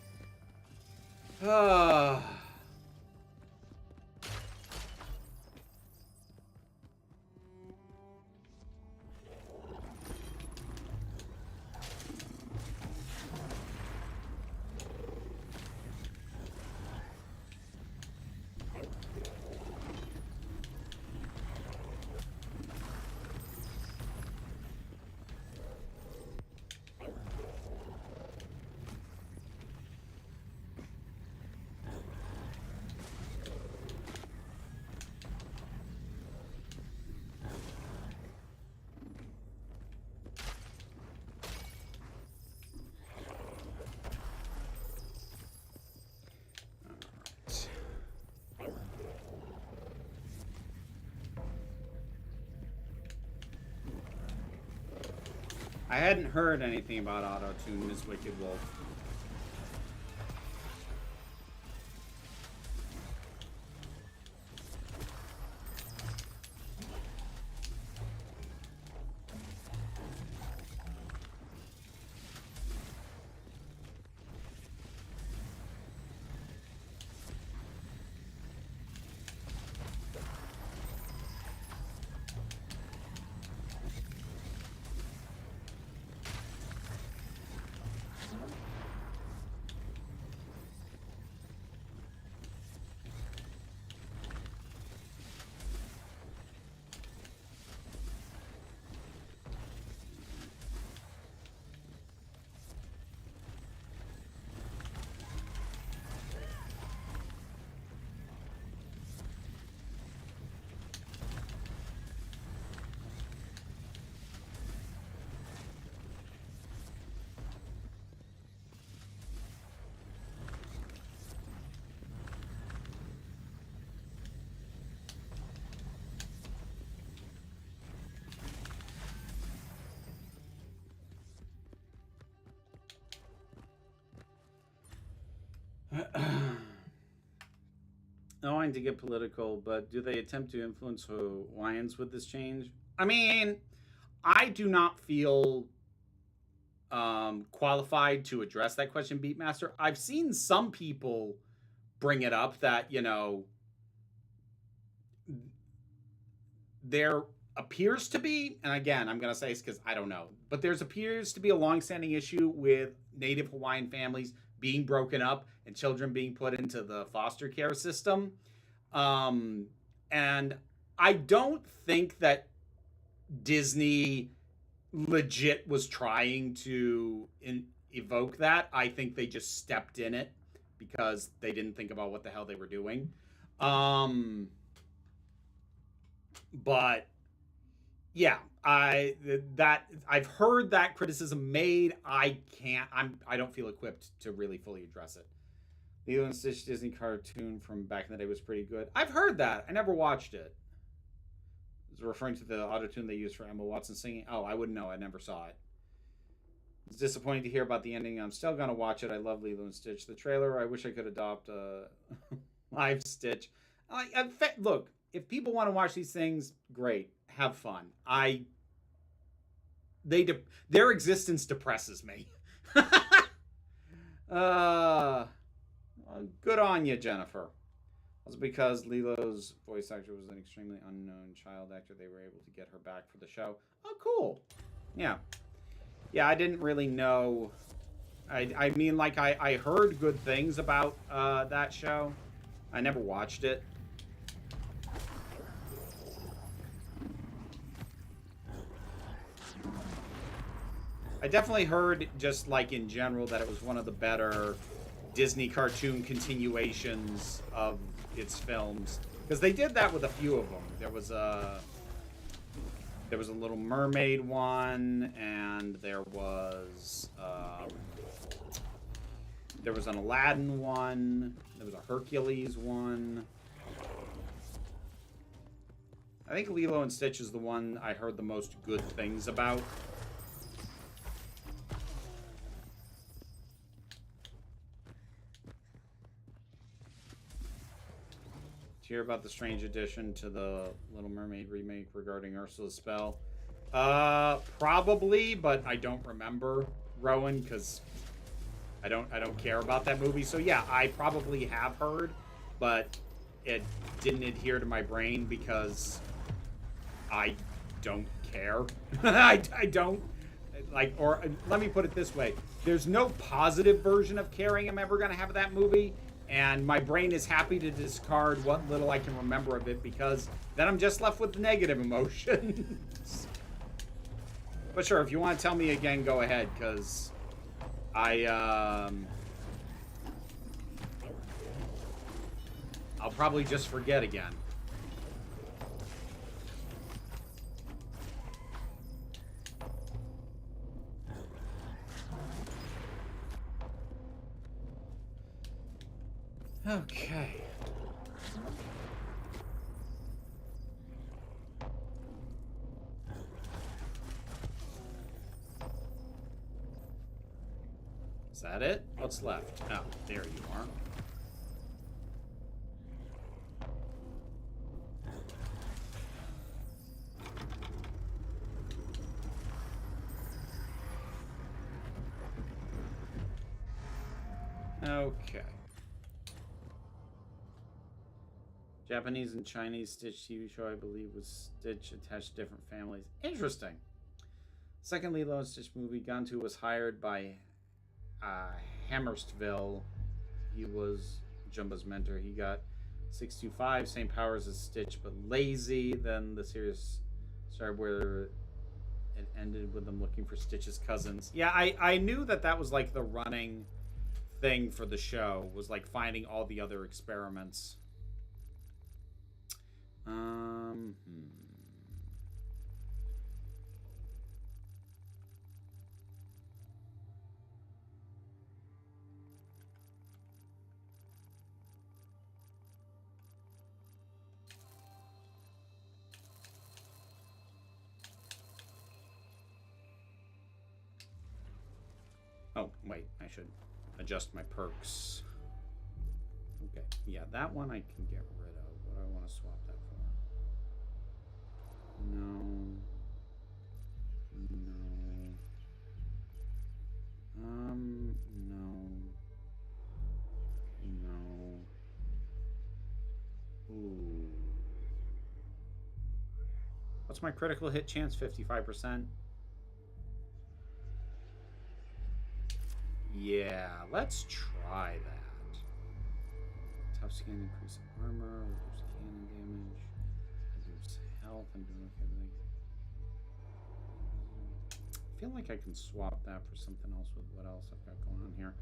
I hadn't heard anything about auto-tune, Miss Wicked Wolf. Not wanting to get political, but do they attempt to influence Hawaiians with this change? I mean, I do not feel qualified to address that question, Beatmaster. I've seen some people bring it up that, you know, there appears to be, and again, I'm going to say this because I don't know, but there's appears to be a longstanding issue with Native Hawaiian families being broken up and children being put into the foster care system. And I don't think that Disney legit was trying to evoke that. I think they just stepped in it because they didn't think about what the hell they were doing. But yeah, I've heard that criticism made. I don't feel equipped to really fully address it. The Lilo and Stitch Disney cartoon from back in the day was pretty good. I've heard that. I never watched it. It's referring to the auto-tune they used for Emma Watson singing. Oh, I wouldn't know. I never saw it. It's disappointing to hear about the ending. I'm still gonna watch it. I love Lilo and Stitch. The trailer. I wish I could adopt a live Stitch. Look, if people want to watch these things, great. Have fun. Their existence depresses me. Good on you, Jennifer. That's because Lilo's voice actor was an extremely unknown child actor. They were able to get her back for the show. Oh, cool. Yeah. Yeah, I didn't really know. I mean, like, I heard good things about that show. I never watched it. I definitely heard, just like in general, that it was one of the better Disney cartoon continuations of its films, because they did that with a few of them. There was a Little Mermaid one, and there was an Aladdin one. There was a Hercules one. I think Lilo and Stitch is the one I heard the most good things about. Hear about the strange addition to the Little Mermaid remake regarding Ursula's spell? Probably, but I don't remember, Rowan, because I don't care about that movie. So yeah, I probably have heard, but it didn't adhere to my brain because I don't care. I don't like, or let me put it this way: there's no positive version of caring I'm ever gonna have of that movie. And my brain is happy to discard what little I can remember of it, because then I'm just left with the negative emotions. But sure, if you want to tell me again, go ahead, because I'll probably just forget again. Okay. Is that it? What's left? Oh, there you are. Okay. Japanese and Chinese Stitch TV show, I believe, was Stitch attached to different families. Interesting. Second Lilo and Stitch movie, Gantu was hired by Hammerstville. He was Jumba's mentor. He got 625, same powers as Stitch, but lazy. Then the series started where it ended with them looking for Stitch's cousins. Yeah, I knew that was like the running thing for the show, was like finding all the other experiments. Oh, wait, I should adjust my perks. Okay, yeah, that one I can get rid of. What do I want to swap that for? No. No. Ooh. What's my critical hit chance? 55%? Yeah, let's try that. Tough skin, increase armor, reduce cannon damage, reduce health, and do everything. I feel like I can swap that for something else with what else I've got going on here.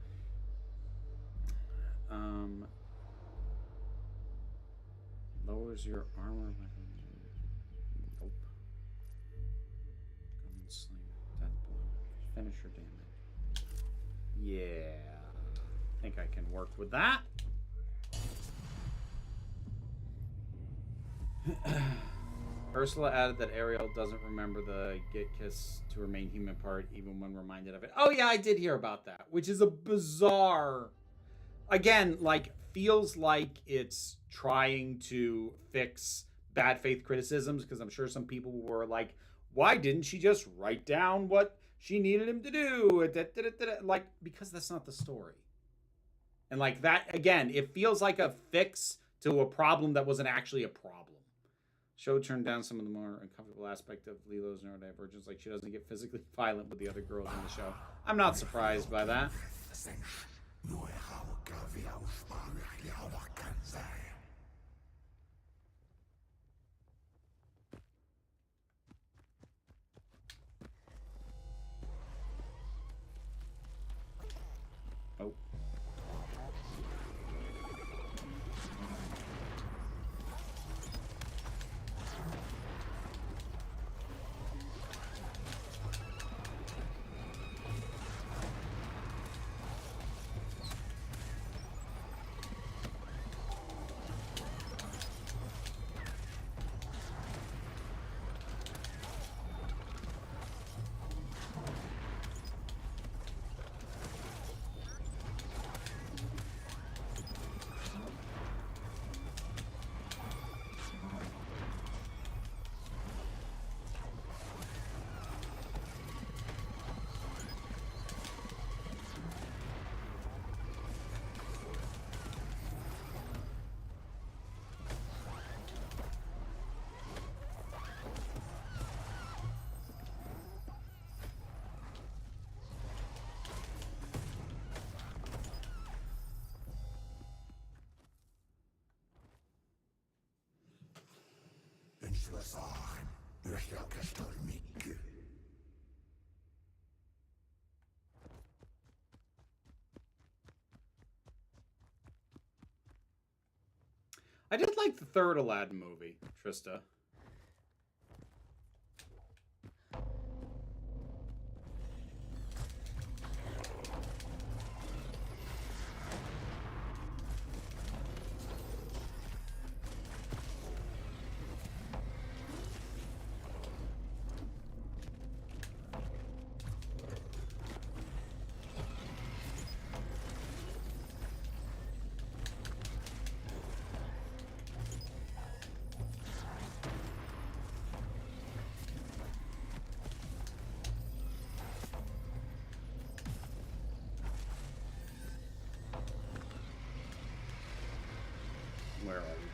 Lowers your armor. Nope. Gunslinger, death blow, finisher damage. Yeah, I think I can work with that. Ursula added that Ariel doesn't remember the get kiss to her main human part even when reminded of it. Oh yeah, I did hear about that, which is a bizarre, again, like, feels like it's trying to fix bad faith criticisms, because I'm sure some people were like, why didn't she just write down what she needed him to do? Like, because that's not the story. And like that, again, it feels like a fix to a problem that wasn't actually a problem. Show turned down some of the more uncomfortable aspect of Lilo's neurodivergence, like she doesn't get physically violent with the other girls in the show. I'm not surprised by that. Oh. I did like the third Aladdin movie, Trista.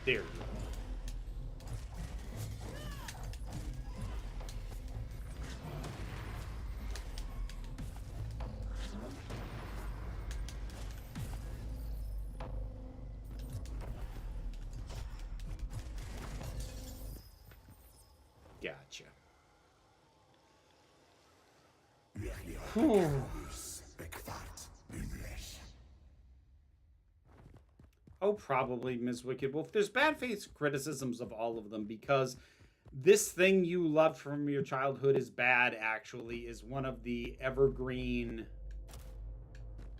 There you go. Gotcha. Oh, probably, Ms. Wicked Wolf. There's bad faith criticisms of all of them because this thing you loved from your childhood is bad, actually, is one of the evergreen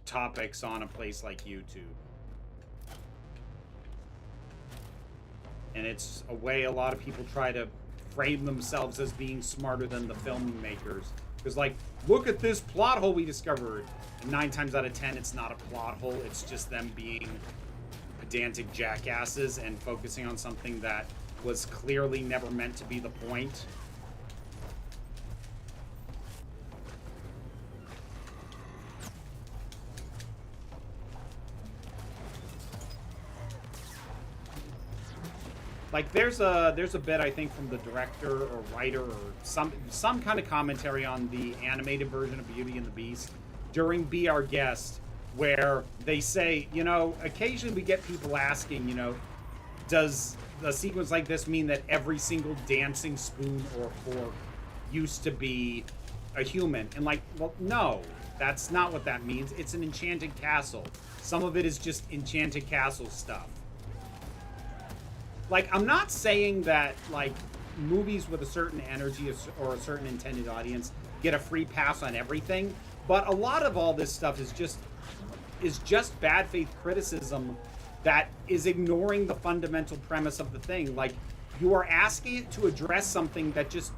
topics on a place like YouTube. And it's a way a lot of people try to frame themselves as being smarter than the filmmakers. Because, like, look at this plot hole we discovered. And 9 times out of 10, it's not a plot hole. It's just them being pedantic jackasses and focusing on something that was clearly never meant to be the point. Like there's a bit I think from the director or writer or some kind of commentary on the animated version of Beauty and the Beast during Be Our Guest, where they say, you know, occasionally we get people asking, you know, does a sequence like this mean that every single dancing spoon or fork used to be a human? And like, well, no, that's not what that means. It's an enchanted castle. Some of it is just enchanted castle stuff. Like, I'm not saying that, like, movies with a certain energy or a certain intended audience get a free pass on everything, but a lot of all this stuff is just bad faith criticism that is ignoring the fundamental premise of the thing. Like, you are asking it to address something that just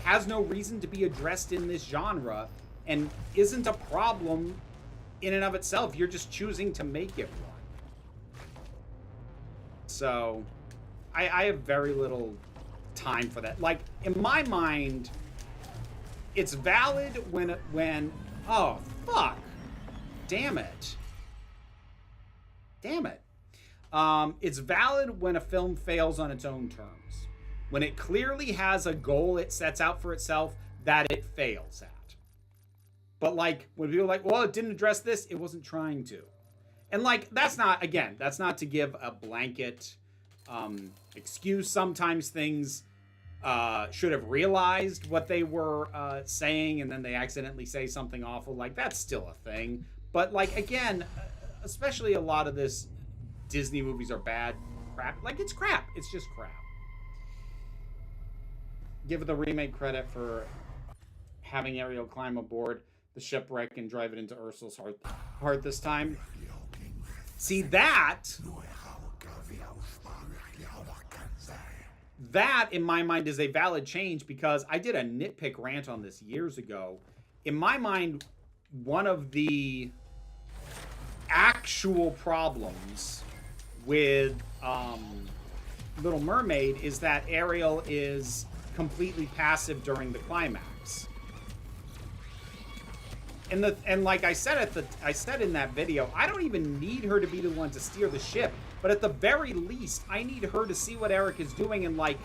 has no reason to be addressed in this genre and isn't a problem in and of itself. You're just choosing to make it one. So, I have very little time for that. Like, in my mind, it's valid when oh, fuck. Damn it. Damn it. It's valid when a film fails on its own terms. When it clearly has a goal it sets out for itself that it fails at. But, like, when people are like, well, it didn't address this, it wasn't trying to. And, like, that's not to give a blanket excuse. Sometimes things should have realized what they were saying, and then they accidentally say something awful. Like, that's still a thing. But, like, again, especially a lot of this Disney movies are bad crap. Like, it's crap. It's just crap. Give the remake credit for having Ariel climb aboard the shipwreck and drive it into Ursula's heart this time. See, that, in my mind, is a valid change, because I did a nitpick rant on this years ago. In my mind, one of the actual problems with Little Mermaid is that Ariel is completely passive during the climax. And like I said in that video, I don't even need her to be the one to steer the ship, but at the very least, I need her to see what Eric is doing and, like,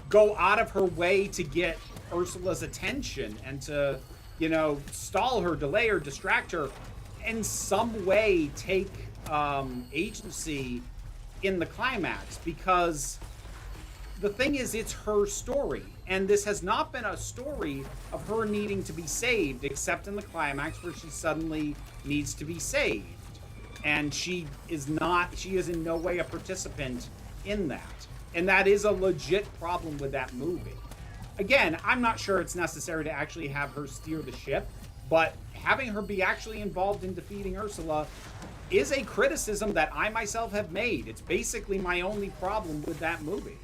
go out of her way to get Ursula's attention and to, you know, stall her, delay her, distract her, in some way take agency in the climax. Because the thing is, it's her story, and this has not been a story of her needing to be saved, except in the climax where she suddenly needs to be saved. And she is in no way a participant in that. And that is a legit problem with that movie. Again, I'm not sure it's necessary to actually have her steer the ship, but having her be actually involved in defeating Ursula is a criticism that I myself have made. It's basically my only problem with that movie.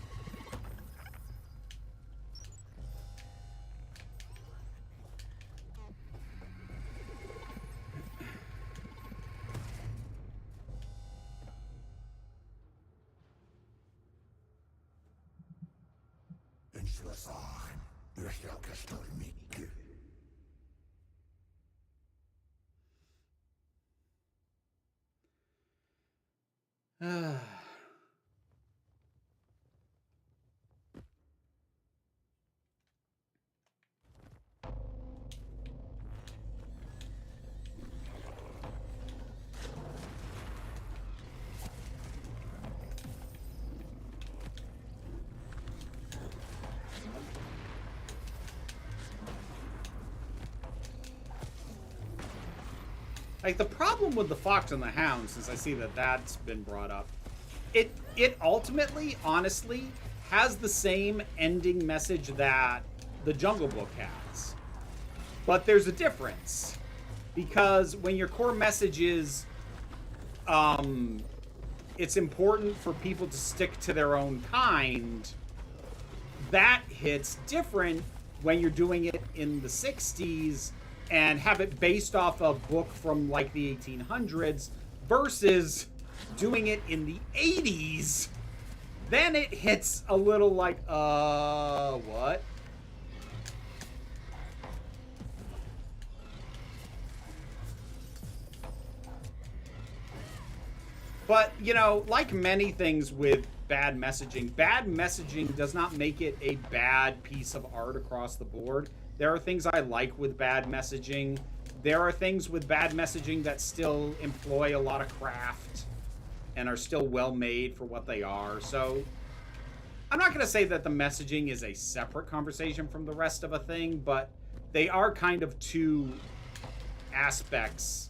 Like, the problem with the Fox and the Hound, since I see that that's been brought up, it ultimately, honestly, has the same ending message that the Jungle Book has. But there's a difference. Because when your core message is, it's important for people to stick to their own kind, that hits different when you're doing it in the 60s and have it based off a book from like the 1800s versus doing it in the 80s. Then it hits a little like, what? But, you know, like many things with bad messaging does not make it a bad piece of art across the board. There are things I like with bad messaging. There are things with bad messaging that still employ a lot of craft and are still well made for what they are. So I'm not going to say that the messaging is a separate conversation from the rest of a thing, but they are kind of two aspects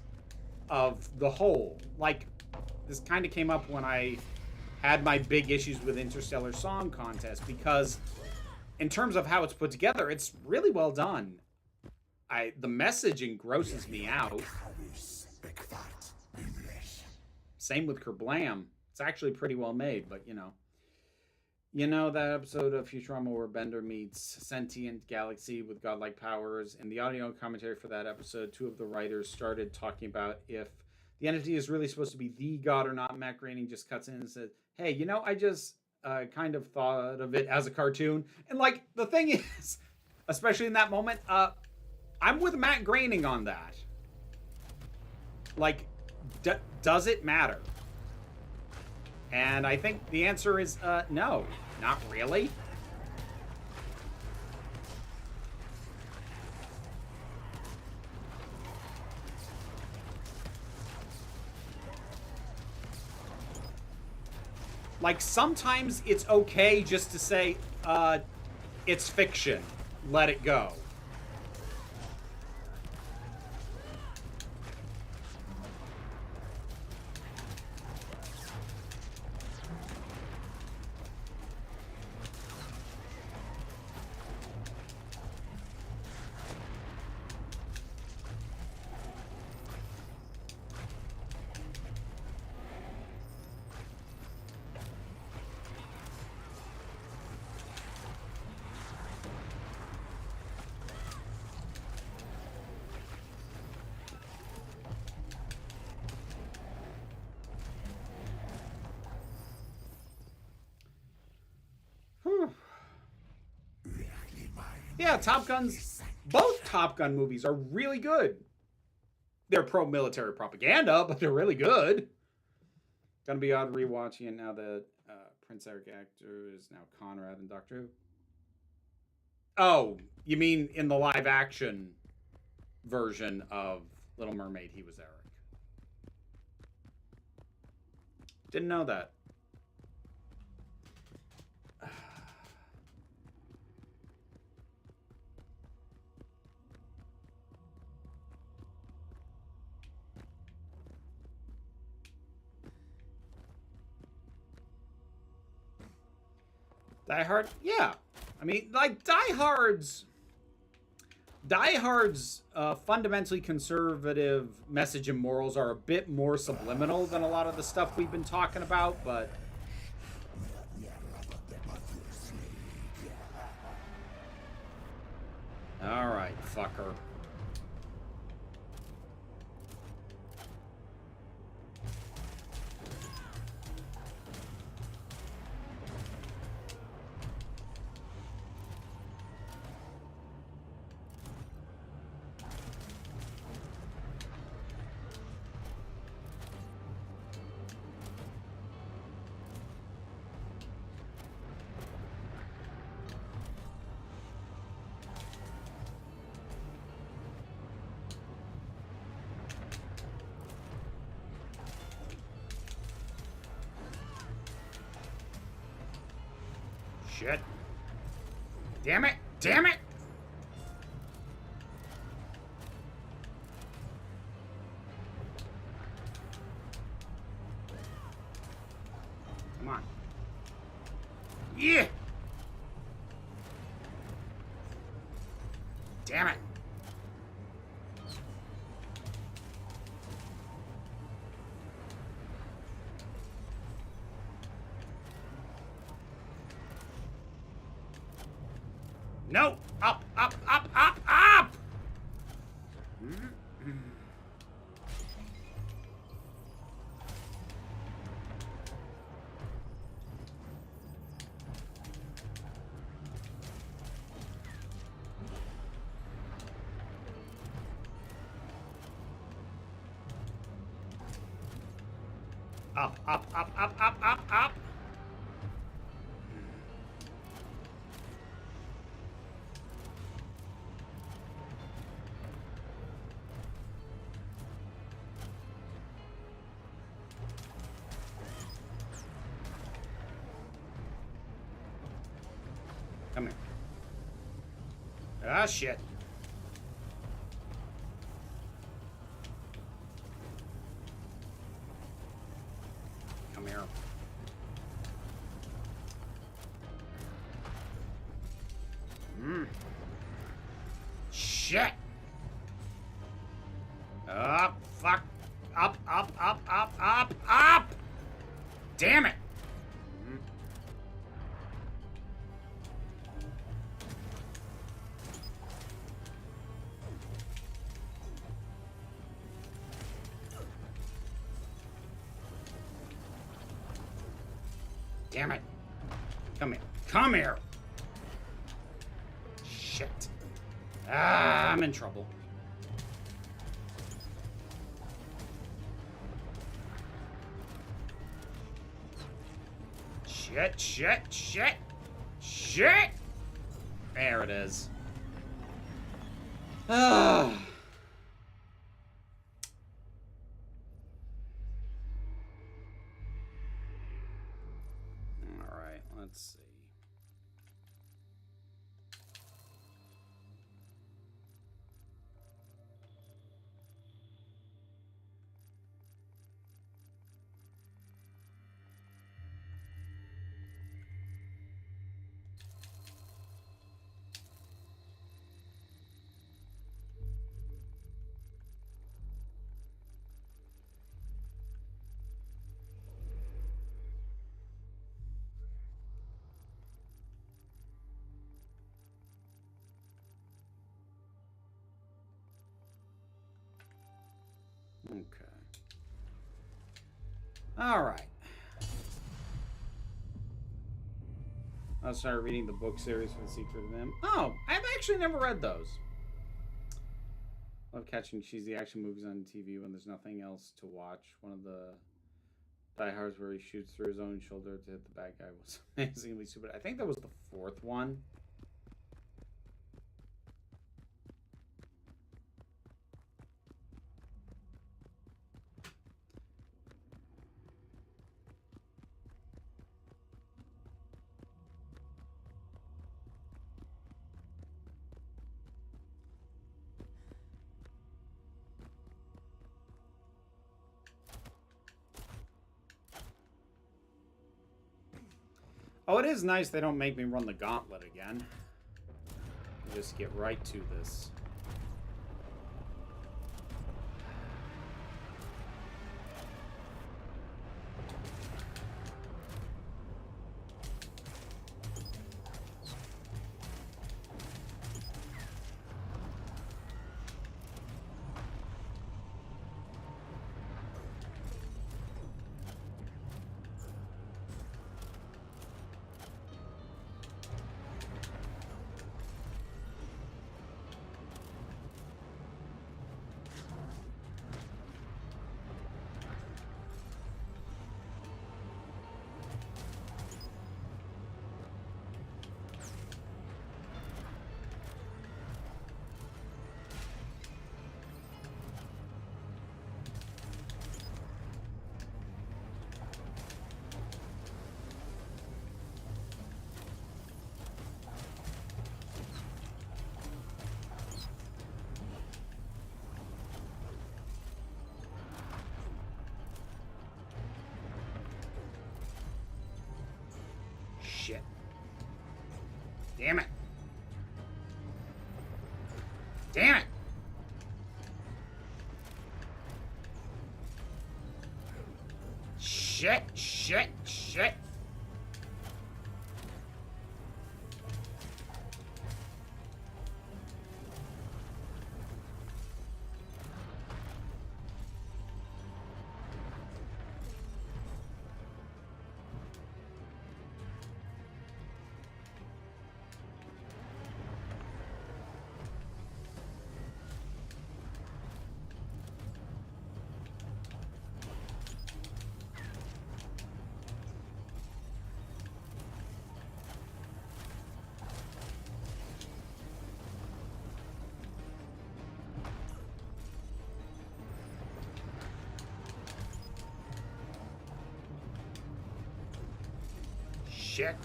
of the whole. Like, this kind of came up when I had my big issues with Interstellar Song Contest, because in terms of how it's put together, it's really well done. The messaging grosses me out. Same with Kerblam. It's actually pretty well made, but you know that episode of Futurama where Bender meets sentient galaxy with godlike powers? In the audio commentary for that episode, two of the writers started talking about if the entity is really supposed to be the god or not. Matt Groening just cuts in and says, hey, you know, I just kind of thought of it as a cartoon. And, like, the thing is, especially in that moment, I'm with Matt Groening on that. Like, does it matter? And I think the answer is no, not really. Like, sometimes it's okay just to say, it's fiction. Let it go. Yeah, both Top Gun movies are really good. They're pro-military propaganda, but they're really good. Gonna be odd rewatching it now that Prince Eric actor is now Conrad in Doctor Who. Oh, you mean in the live action version of Little Mermaid, he was Eric. Didn't know that. Die Hard, yeah. I mean, like, Die Hard's fundamentally conservative message and morals are a bit more subliminal than a lot of the stuff we've been talking about, but... Alright, fucker. Shit. Damn it! Damn it! Yeah! Damn it! No! Up, up, up, up, up! Up, up, up, up, up, up, up! Come here. Ah, shit. Come here. Shit. Up, fuck. Up, up, up, up, up, up! Damn it! Damn it. Come here. Come here. Shit. Ah, I'm in trouble. Shit, shit, shit. Shit. There it is. Ah. Let's see. Okay. All right. I'll start reading the book series for The Secret of Them. Oh, I've actually never read those. Love catching cheesy action movies on TV when there's nothing else to watch. One of the Die Hards where he shoots through his own shoulder to hit the bad guy was amazingly stupid. I think that was the fourth one. Oh, it is nice they don't make me run the gauntlet again. Just get right to this. Shit. Damn it. Damn it. Shit, shit, shit. Shit.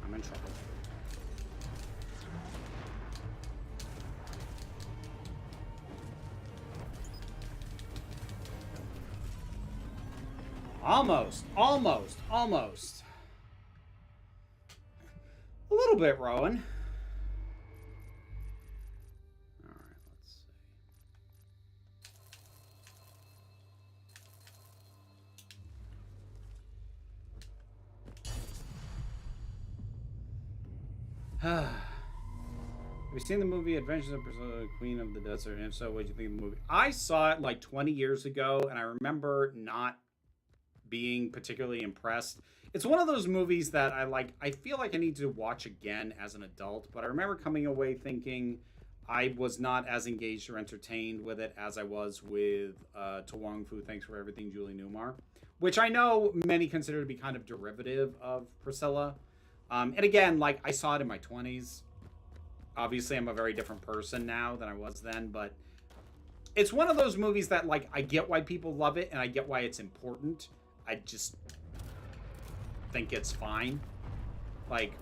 I'm in trouble. Almost. A little bit, Rowan. All right, let's see. Have you seen the movie Adventures of Priscilla, Queen of the Desert? And if so, what did you think of the movie? I saw it like 20 years ago, and I remember not being particularly impressed. It's one of those movies that I feel like I need to watch again as an adult, but I remember coming away thinking I was not as engaged or entertained with it as I was with To Wong Fu, Thanks for Everything, Julie Newmar, which I know many consider to be kind of derivative of Priscilla. And again, like, I saw it in my 20s. Obviously, I'm a very different person now than I was then, but it's one of those movies that, like, I get why people love it, and I get why it's important. I just think it's fine. Like,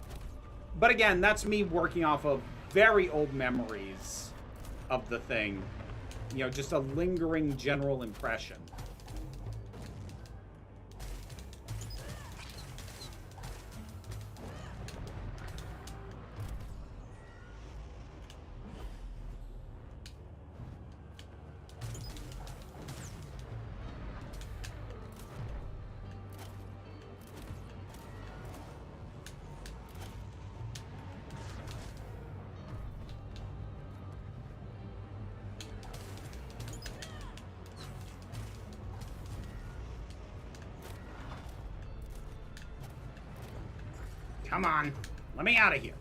but again, that's me working off of very old memories of the thing. You know, just a lingering general impression. Come on, let me out of here.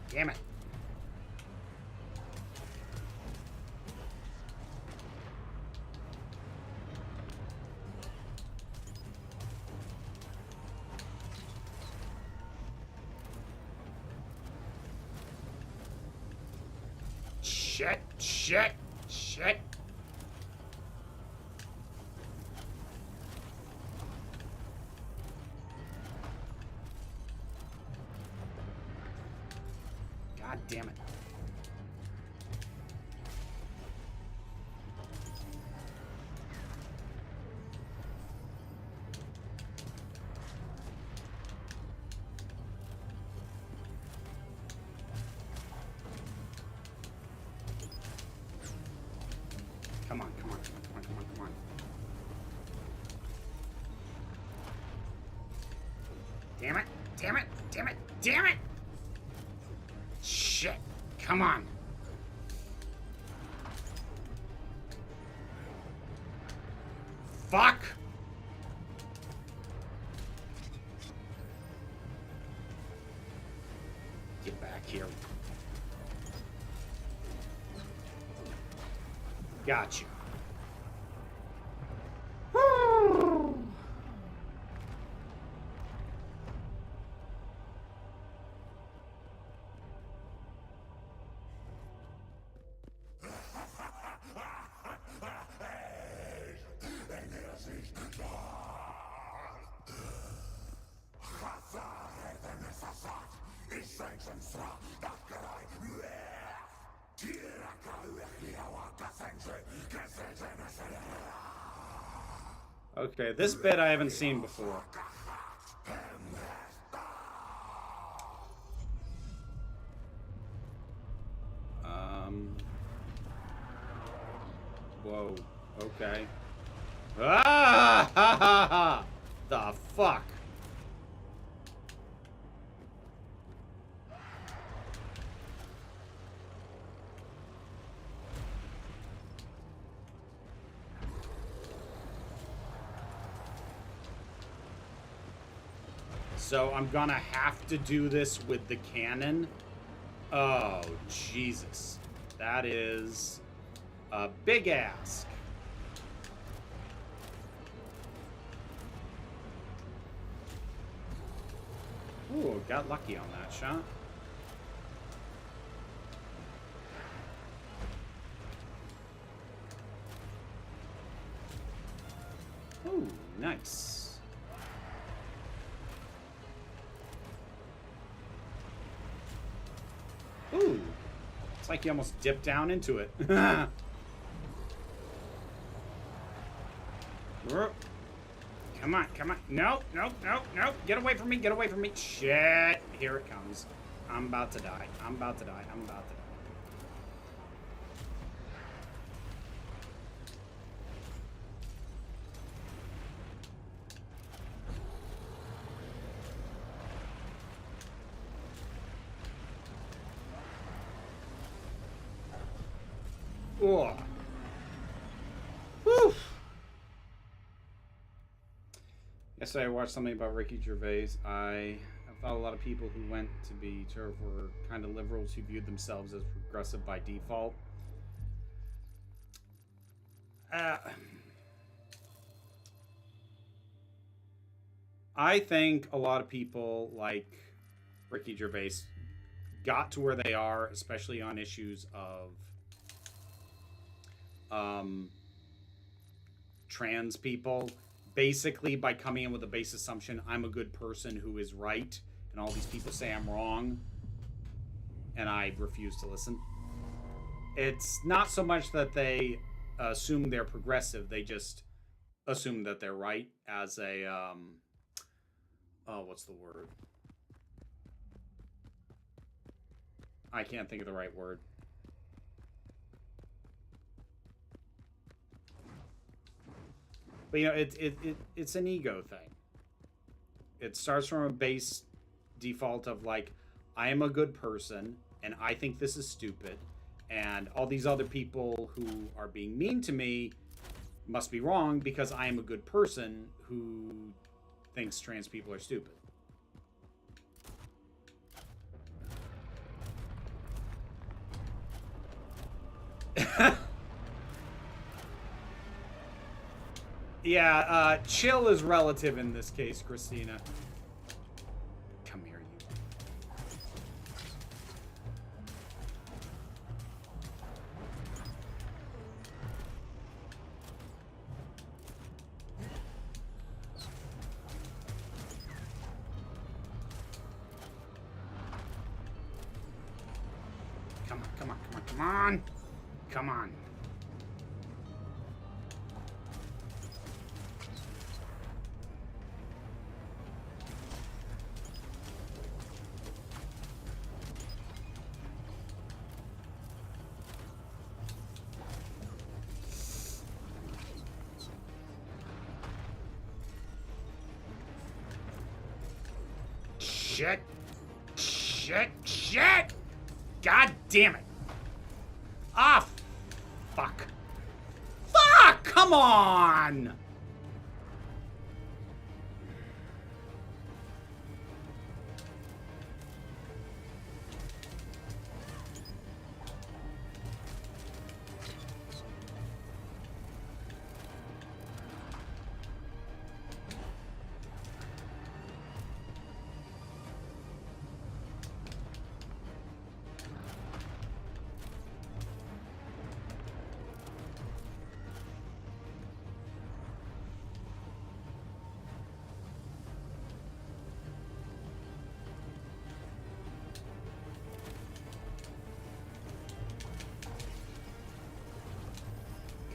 Damn it. Shit, shit, shit. God damn it. Come on, come on, come on, come on, come on, come on. Damn it, damn it, damn it, damn it! Shit, come on. Fuck! Get back here. Got you. Okay, this bit I haven't seen before. Whoa. Okay. Ah! Ha ha ha! The fuck? So I'm gonna have to do this with the cannon. Oh, Jesus. That is a big ask. Ooh, got lucky on that shot. Ooh, nice. Ooh. It's like you almost dipped down into it. Come on, come on. No, no, no, no. Get away from me, get away from me. Shit. Here it comes. I'm about to die. I'm about to die. I'm about to die. Oh. Whew. Yesterday I watched something about Ricky Gervais. I thought a lot of people who went to be TERF were kind of liberals who viewed themselves as progressive by default. I think a lot of people like Ricky Gervais got to where they are, especially on issues of trans people, basically by coming in with a base assumption, I'm a good person who is right, and all these people say I'm wrong, and I refuse to listen. It's not so much that they assume they're progressive, they just assume that they're right as a, oh, what's the word? I can't think of the right word. But, you know, it's an ego thing. It starts from a base default of, like, I am a good person, and I think this is stupid, and all these other people who are being mean to me must be wrong because I am a good person who thinks trans people are stupid. Yeah, chill is relative in this case, Christina. Come here, you. Come on, come on, come on, come on! Come on. Shit! Shit! Shit! God damn it! Ah, fuck! Fuck! Come on!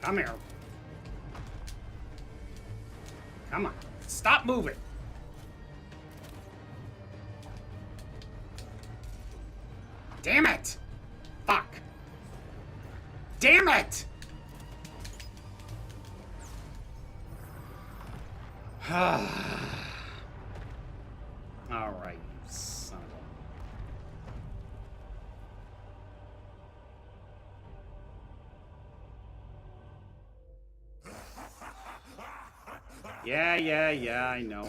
Come here. Come on. Stop moving. Damn it! Fuck. Damn it! Alright, you son of a... Yeah, I know.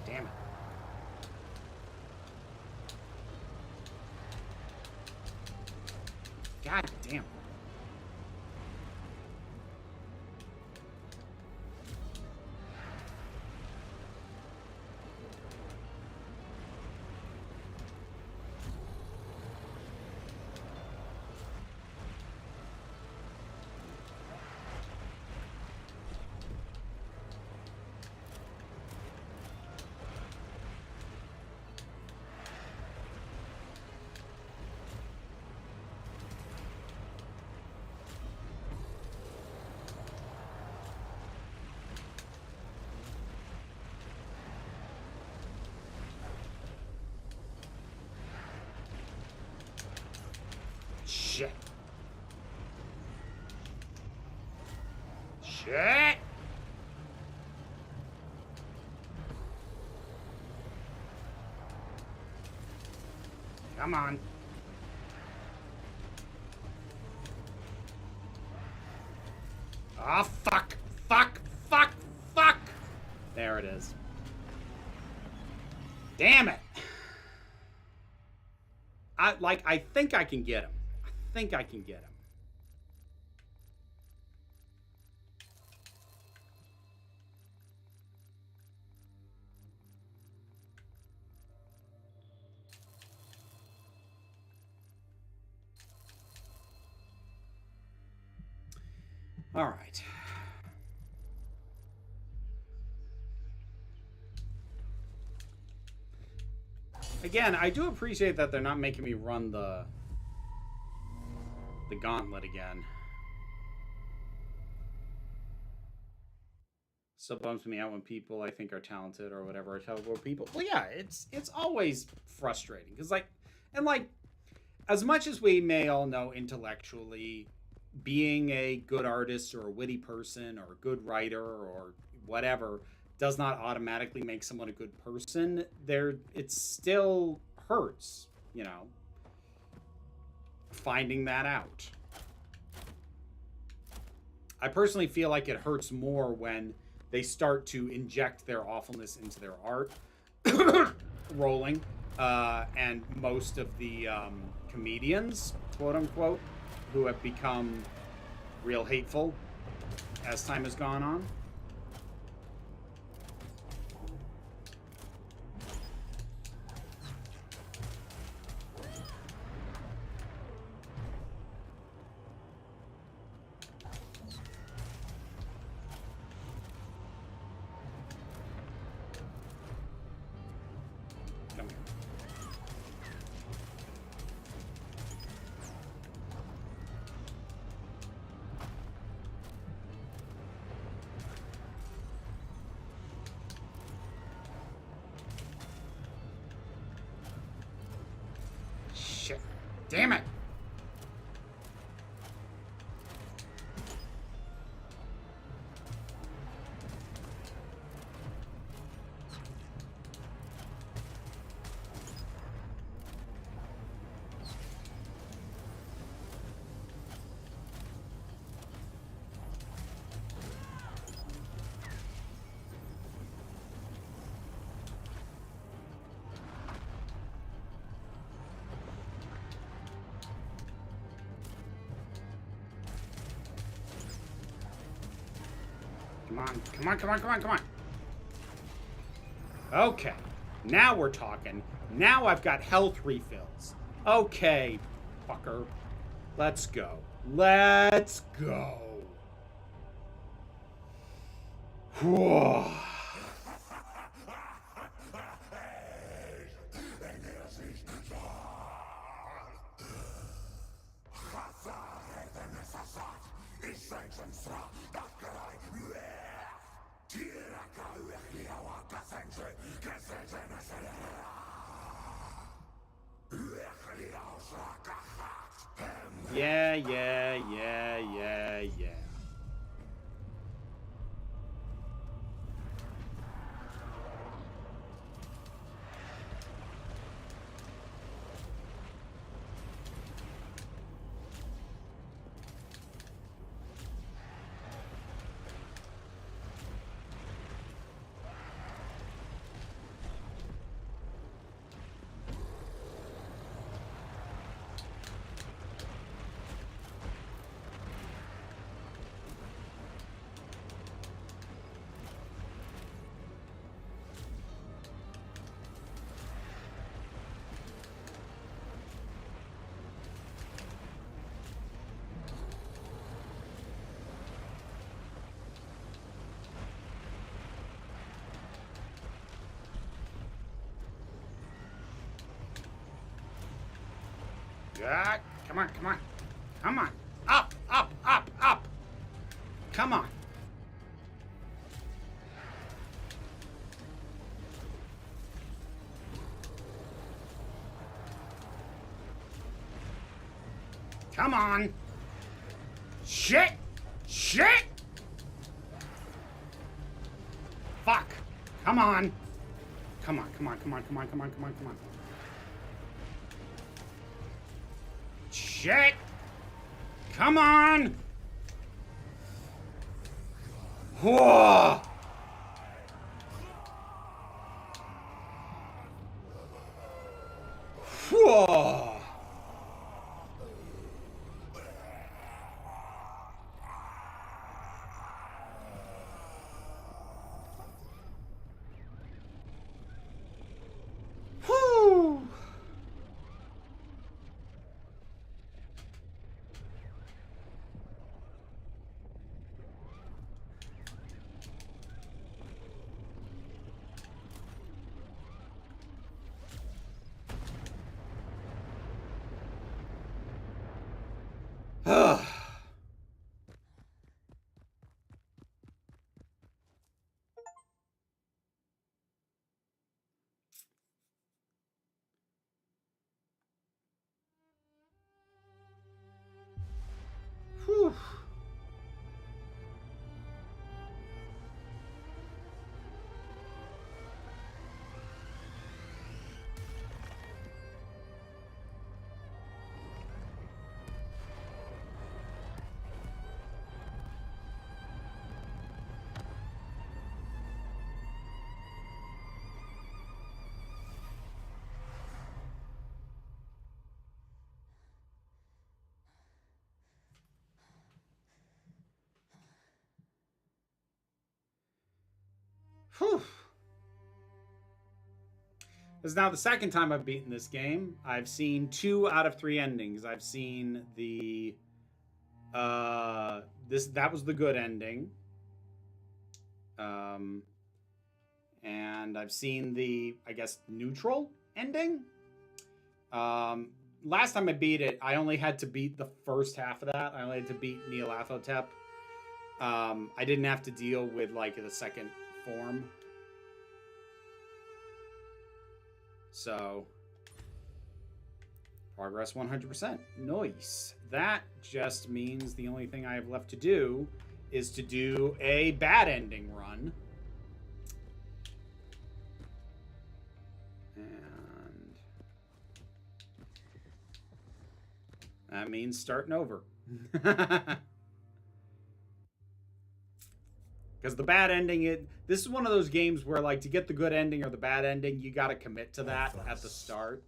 Damn it. God damn. Shit. Shit! Come on. Oh, fuck! Fuck! Fuck! Fuck! There it is. Damn it! I think I can get him. I think I can get him. All right. Again, I do appreciate that they're not making me run the gauntlet again. Still bums me out when people I think are talented or whatever are talented people. Well, yeah, it's always frustrating because as much as we may all know intellectually, being a good artist or a witty person or a good writer or whatever does not automatically make someone a good person. It still hurts, finding that out. I personally feel like it hurts more when they start to inject their awfulness into their art. Rolling. And most of the comedians, quote unquote, who have become real hateful as time has gone on. Damn it! Come on, come on, come on, come on, come on. Okay, now we're talking. Now I've got health refills. Okay, fucker. Let's go. Let's go. Whoa. Yeah, yeah, yeah, yeah, yeah. Yeah, come on, come on. Come on. Up, up, up, up. Come on. Come on. Shit. Shit. Fuck. Come on. Come on, come on, come on, come on, come on, come on, come on. Shit! Come on! Whoa! Whoa! Whew! Whew. Whew. This is now the second time I've beaten this game. I've seen 2 out of 3 endings. I've seen the that was the good ending. And I've seen the, I guess, neutral ending. Last time I beat it, I only had to beat the first half of that. I only had to beat Nyarlathotep. I didn't have to deal with like the second form. So progress 100%. Nice. That just means the only thing I have left to do is to do a bad ending run. And that means starting over. Because the bad ending, this is one of those games where, like, to get the good ending or the bad ending, you got to commit to that at the start.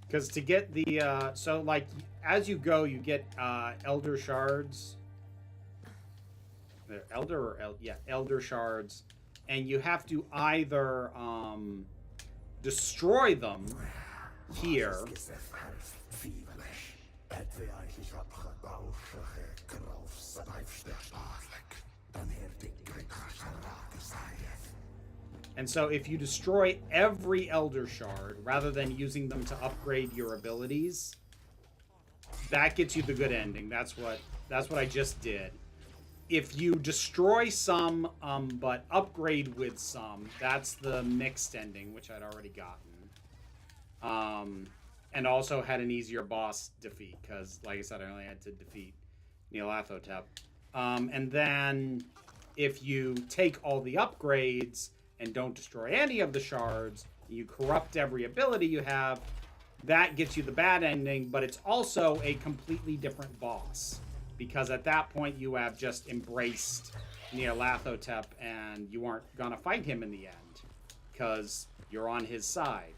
Because to get the so like as you go, you get elder shards. They're elder or yeah, elder shards, and you have to either destroy them here. And so if you destroy every Elder Shard, rather than using them to upgrade your abilities, that gets you the good ending. That's what I just did. If you destroy some, but upgrade with some, that's the mixed ending, which I'd already gotten. And also had an easier boss defeat, because, like I said, I only had to defeat Nyarlathotep. And then if you take all the upgrades and don't destroy any of the shards, you corrupt every ability you have, that gets you the bad ending, but it's also a completely different boss. Because at that point you have just embraced Nyarlathotep and you aren't gonna fight him in the end. Because you're on his side.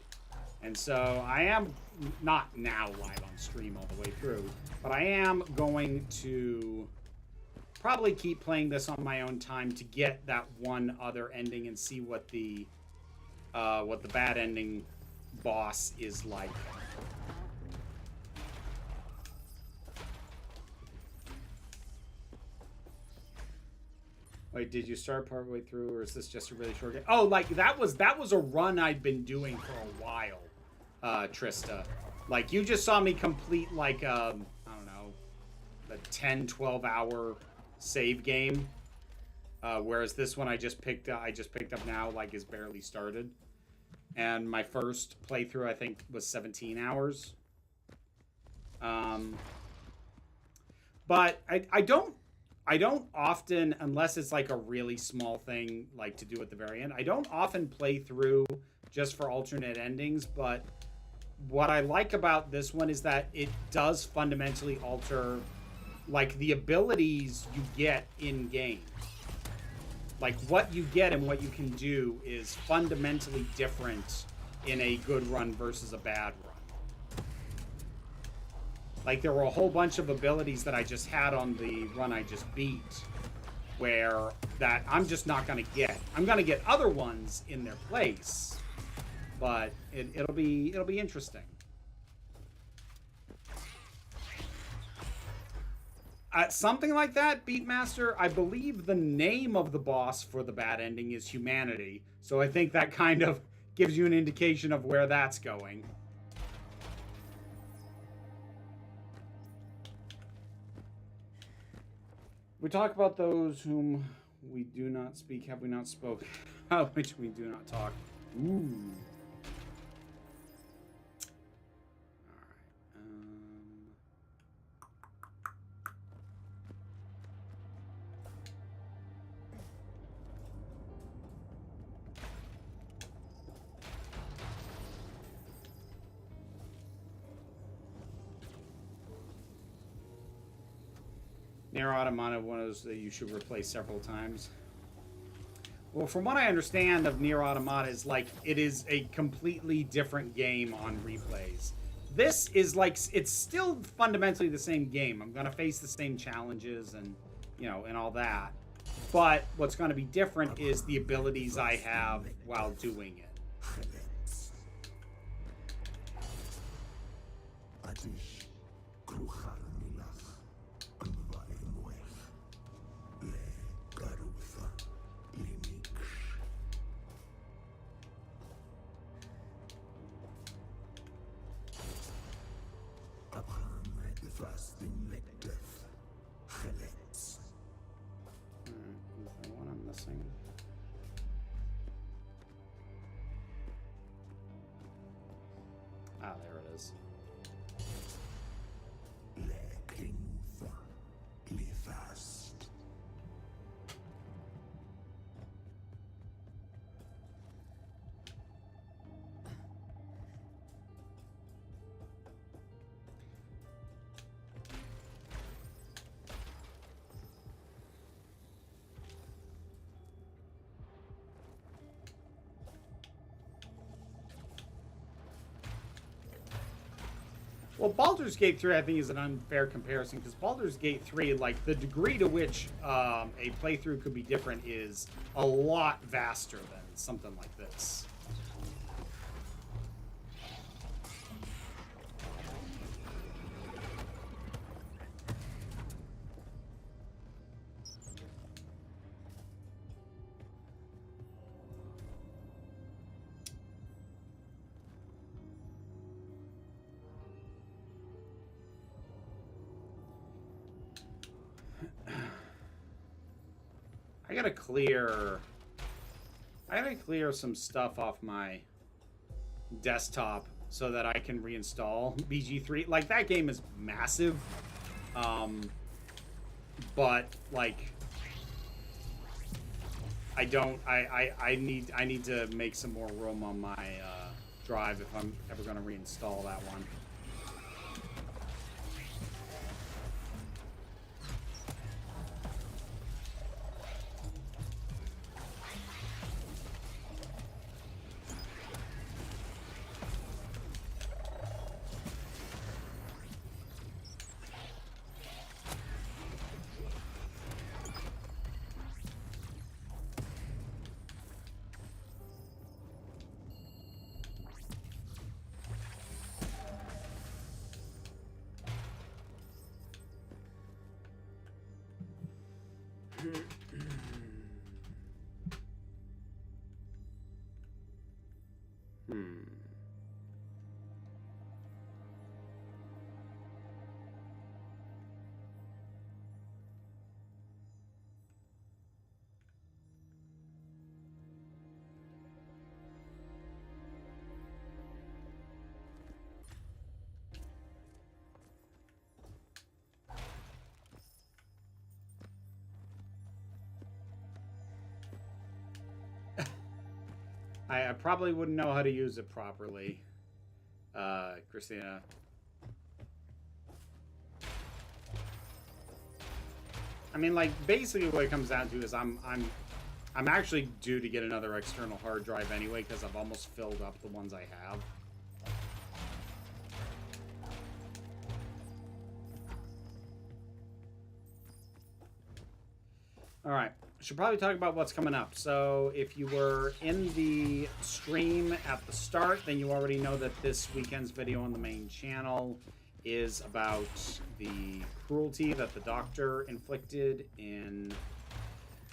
And so I am not now live on stream all the way through, but I am going to probably keep playing this on my own time to get that one other ending and see what the bad ending boss is like. Wait, did you start partway through, or is this just a really short game? Oh, like that was a run I'd been doing for a while, Trista. Like you just saw me complete like I don't know, a 10-12 hour save game, whereas this one I just picked up now, like is barely started, and my first playthrough I think was 17 hours. But I don't often, unless it's like a really small thing like to do at the very end, I don't often play through just for alternate endings. But what I like about this one is that it does fundamentally alter like the abilities you get in game. Like what you get and what you can do is fundamentally different in a good run versus a bad run. Like there were a whole bunch of abilities that I just had on the run I just beat where that I'm just not going to get. I'm going to get other ones in their place, but it'll be interesting. Something like that, Beatmaster. I believe the name of the boss for the bad ending is Humanity, so I think that kind of gives you an indication of where that's going. We talk about those whom we do not speak, have we not spoken, about which we do not talk. Ooh. Nier Automata, one of those that you should replay several times. Well, from what I understand of Nier Automata is like it is a completely different game on replays. This is like it's still fundamentally the same game. I'm gonna face the same challenges and and all that. But what's gonna be different is the abilities I have while doing it. Ah, there it is. Well, Baldur's Gate 3, I think, is an unfair comparison, because Baldur's Gate 3, like, the degree to which a playthrough could be different is a lot vaster than something like this. I gotta clear some stuff off my desktop so that I can reinstall BG3. Like, that game is massive. But like I need to make some more room on my drive if I'm ever gonna reinstall that one. I probably wouldn't know how to use it properly, Christina. I mean, like, basically what it comes down to is I'm actually due to get another external hard drive anyway, because I've almost filled up the ones I have. All right. Should probably talk about what's coming up. So if you were in the stream at the start, then you already know that this weekend's video on the main channel is about the cruelty that the Doctor inflicted in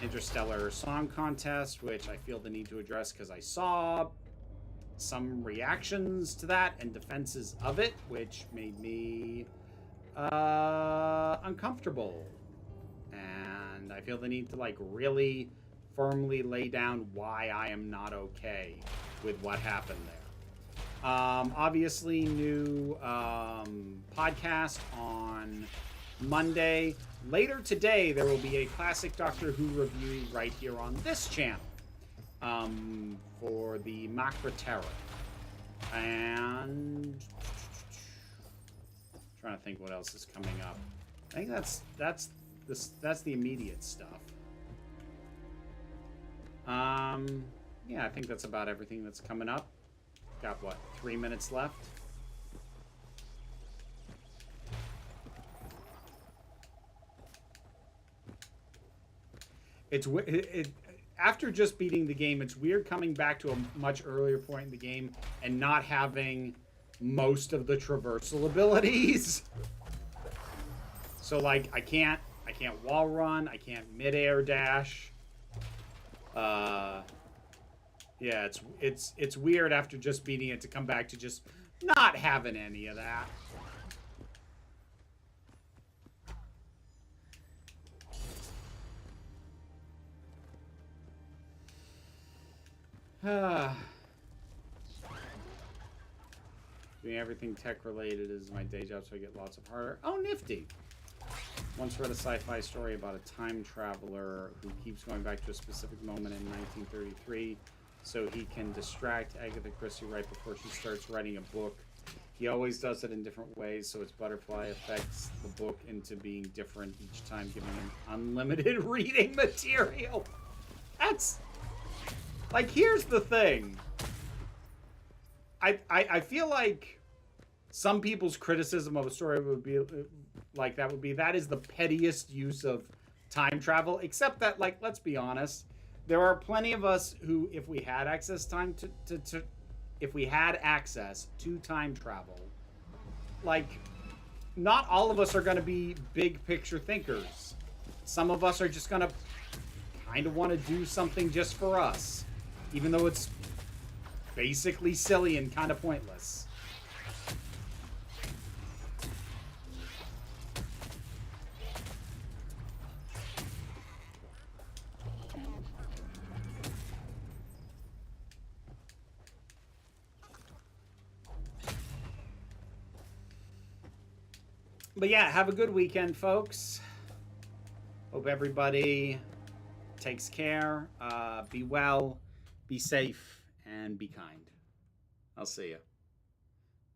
Interstellar Song Contest, which I feel the need to address because I saw some reactions to that and defenses of it, which made me uncomfortable. And I feel the need to, like, really firmly lay down why I am not okay with what happened there. Obviously, new podcast on Monday. Later today, there will be a classic Doctor Who review right here on this channel for the Macra Terror. And trying to think what else is coming up. I think that's the immediate stuff. Yeah, I think that's about everything that's coming up. Got, what, 3 minutes left? After just beating the game, it's weird coming back to a much earlier point in the game and not having most of the traversal abilities. So, like, I can't wall run, I can't mid-air dash. Yeah, it's weird after just beating it to come back to just not having any of that. Doing everything tech related is my day job, so I get lots of hardware. Oh, nifty. Once read a sci-fi story about a time traveler who keeps going back to a specific moment in 1933 so he can distract Agatha Christie right before she starts writing a book. He always does it in different ways, so its butterfly affects the book into being different each time, giving him unlimited reading material. That's... like, here's the thing. I feel like some people's criticism of a story would be like that would be that is the pettiest use of time travel. Except that, like, let's be honest, there are plenty of us who, if we had access if we had access to time travel, like, not all of us are going to be big picture thinkers. Some of us are just going to kind of want to do something just for us, even though it's basically silly and kind of pointless. But yeah, have a good weekend, folks. Hope everybody takes care. Be well, be safe, and be kind. I'll see you.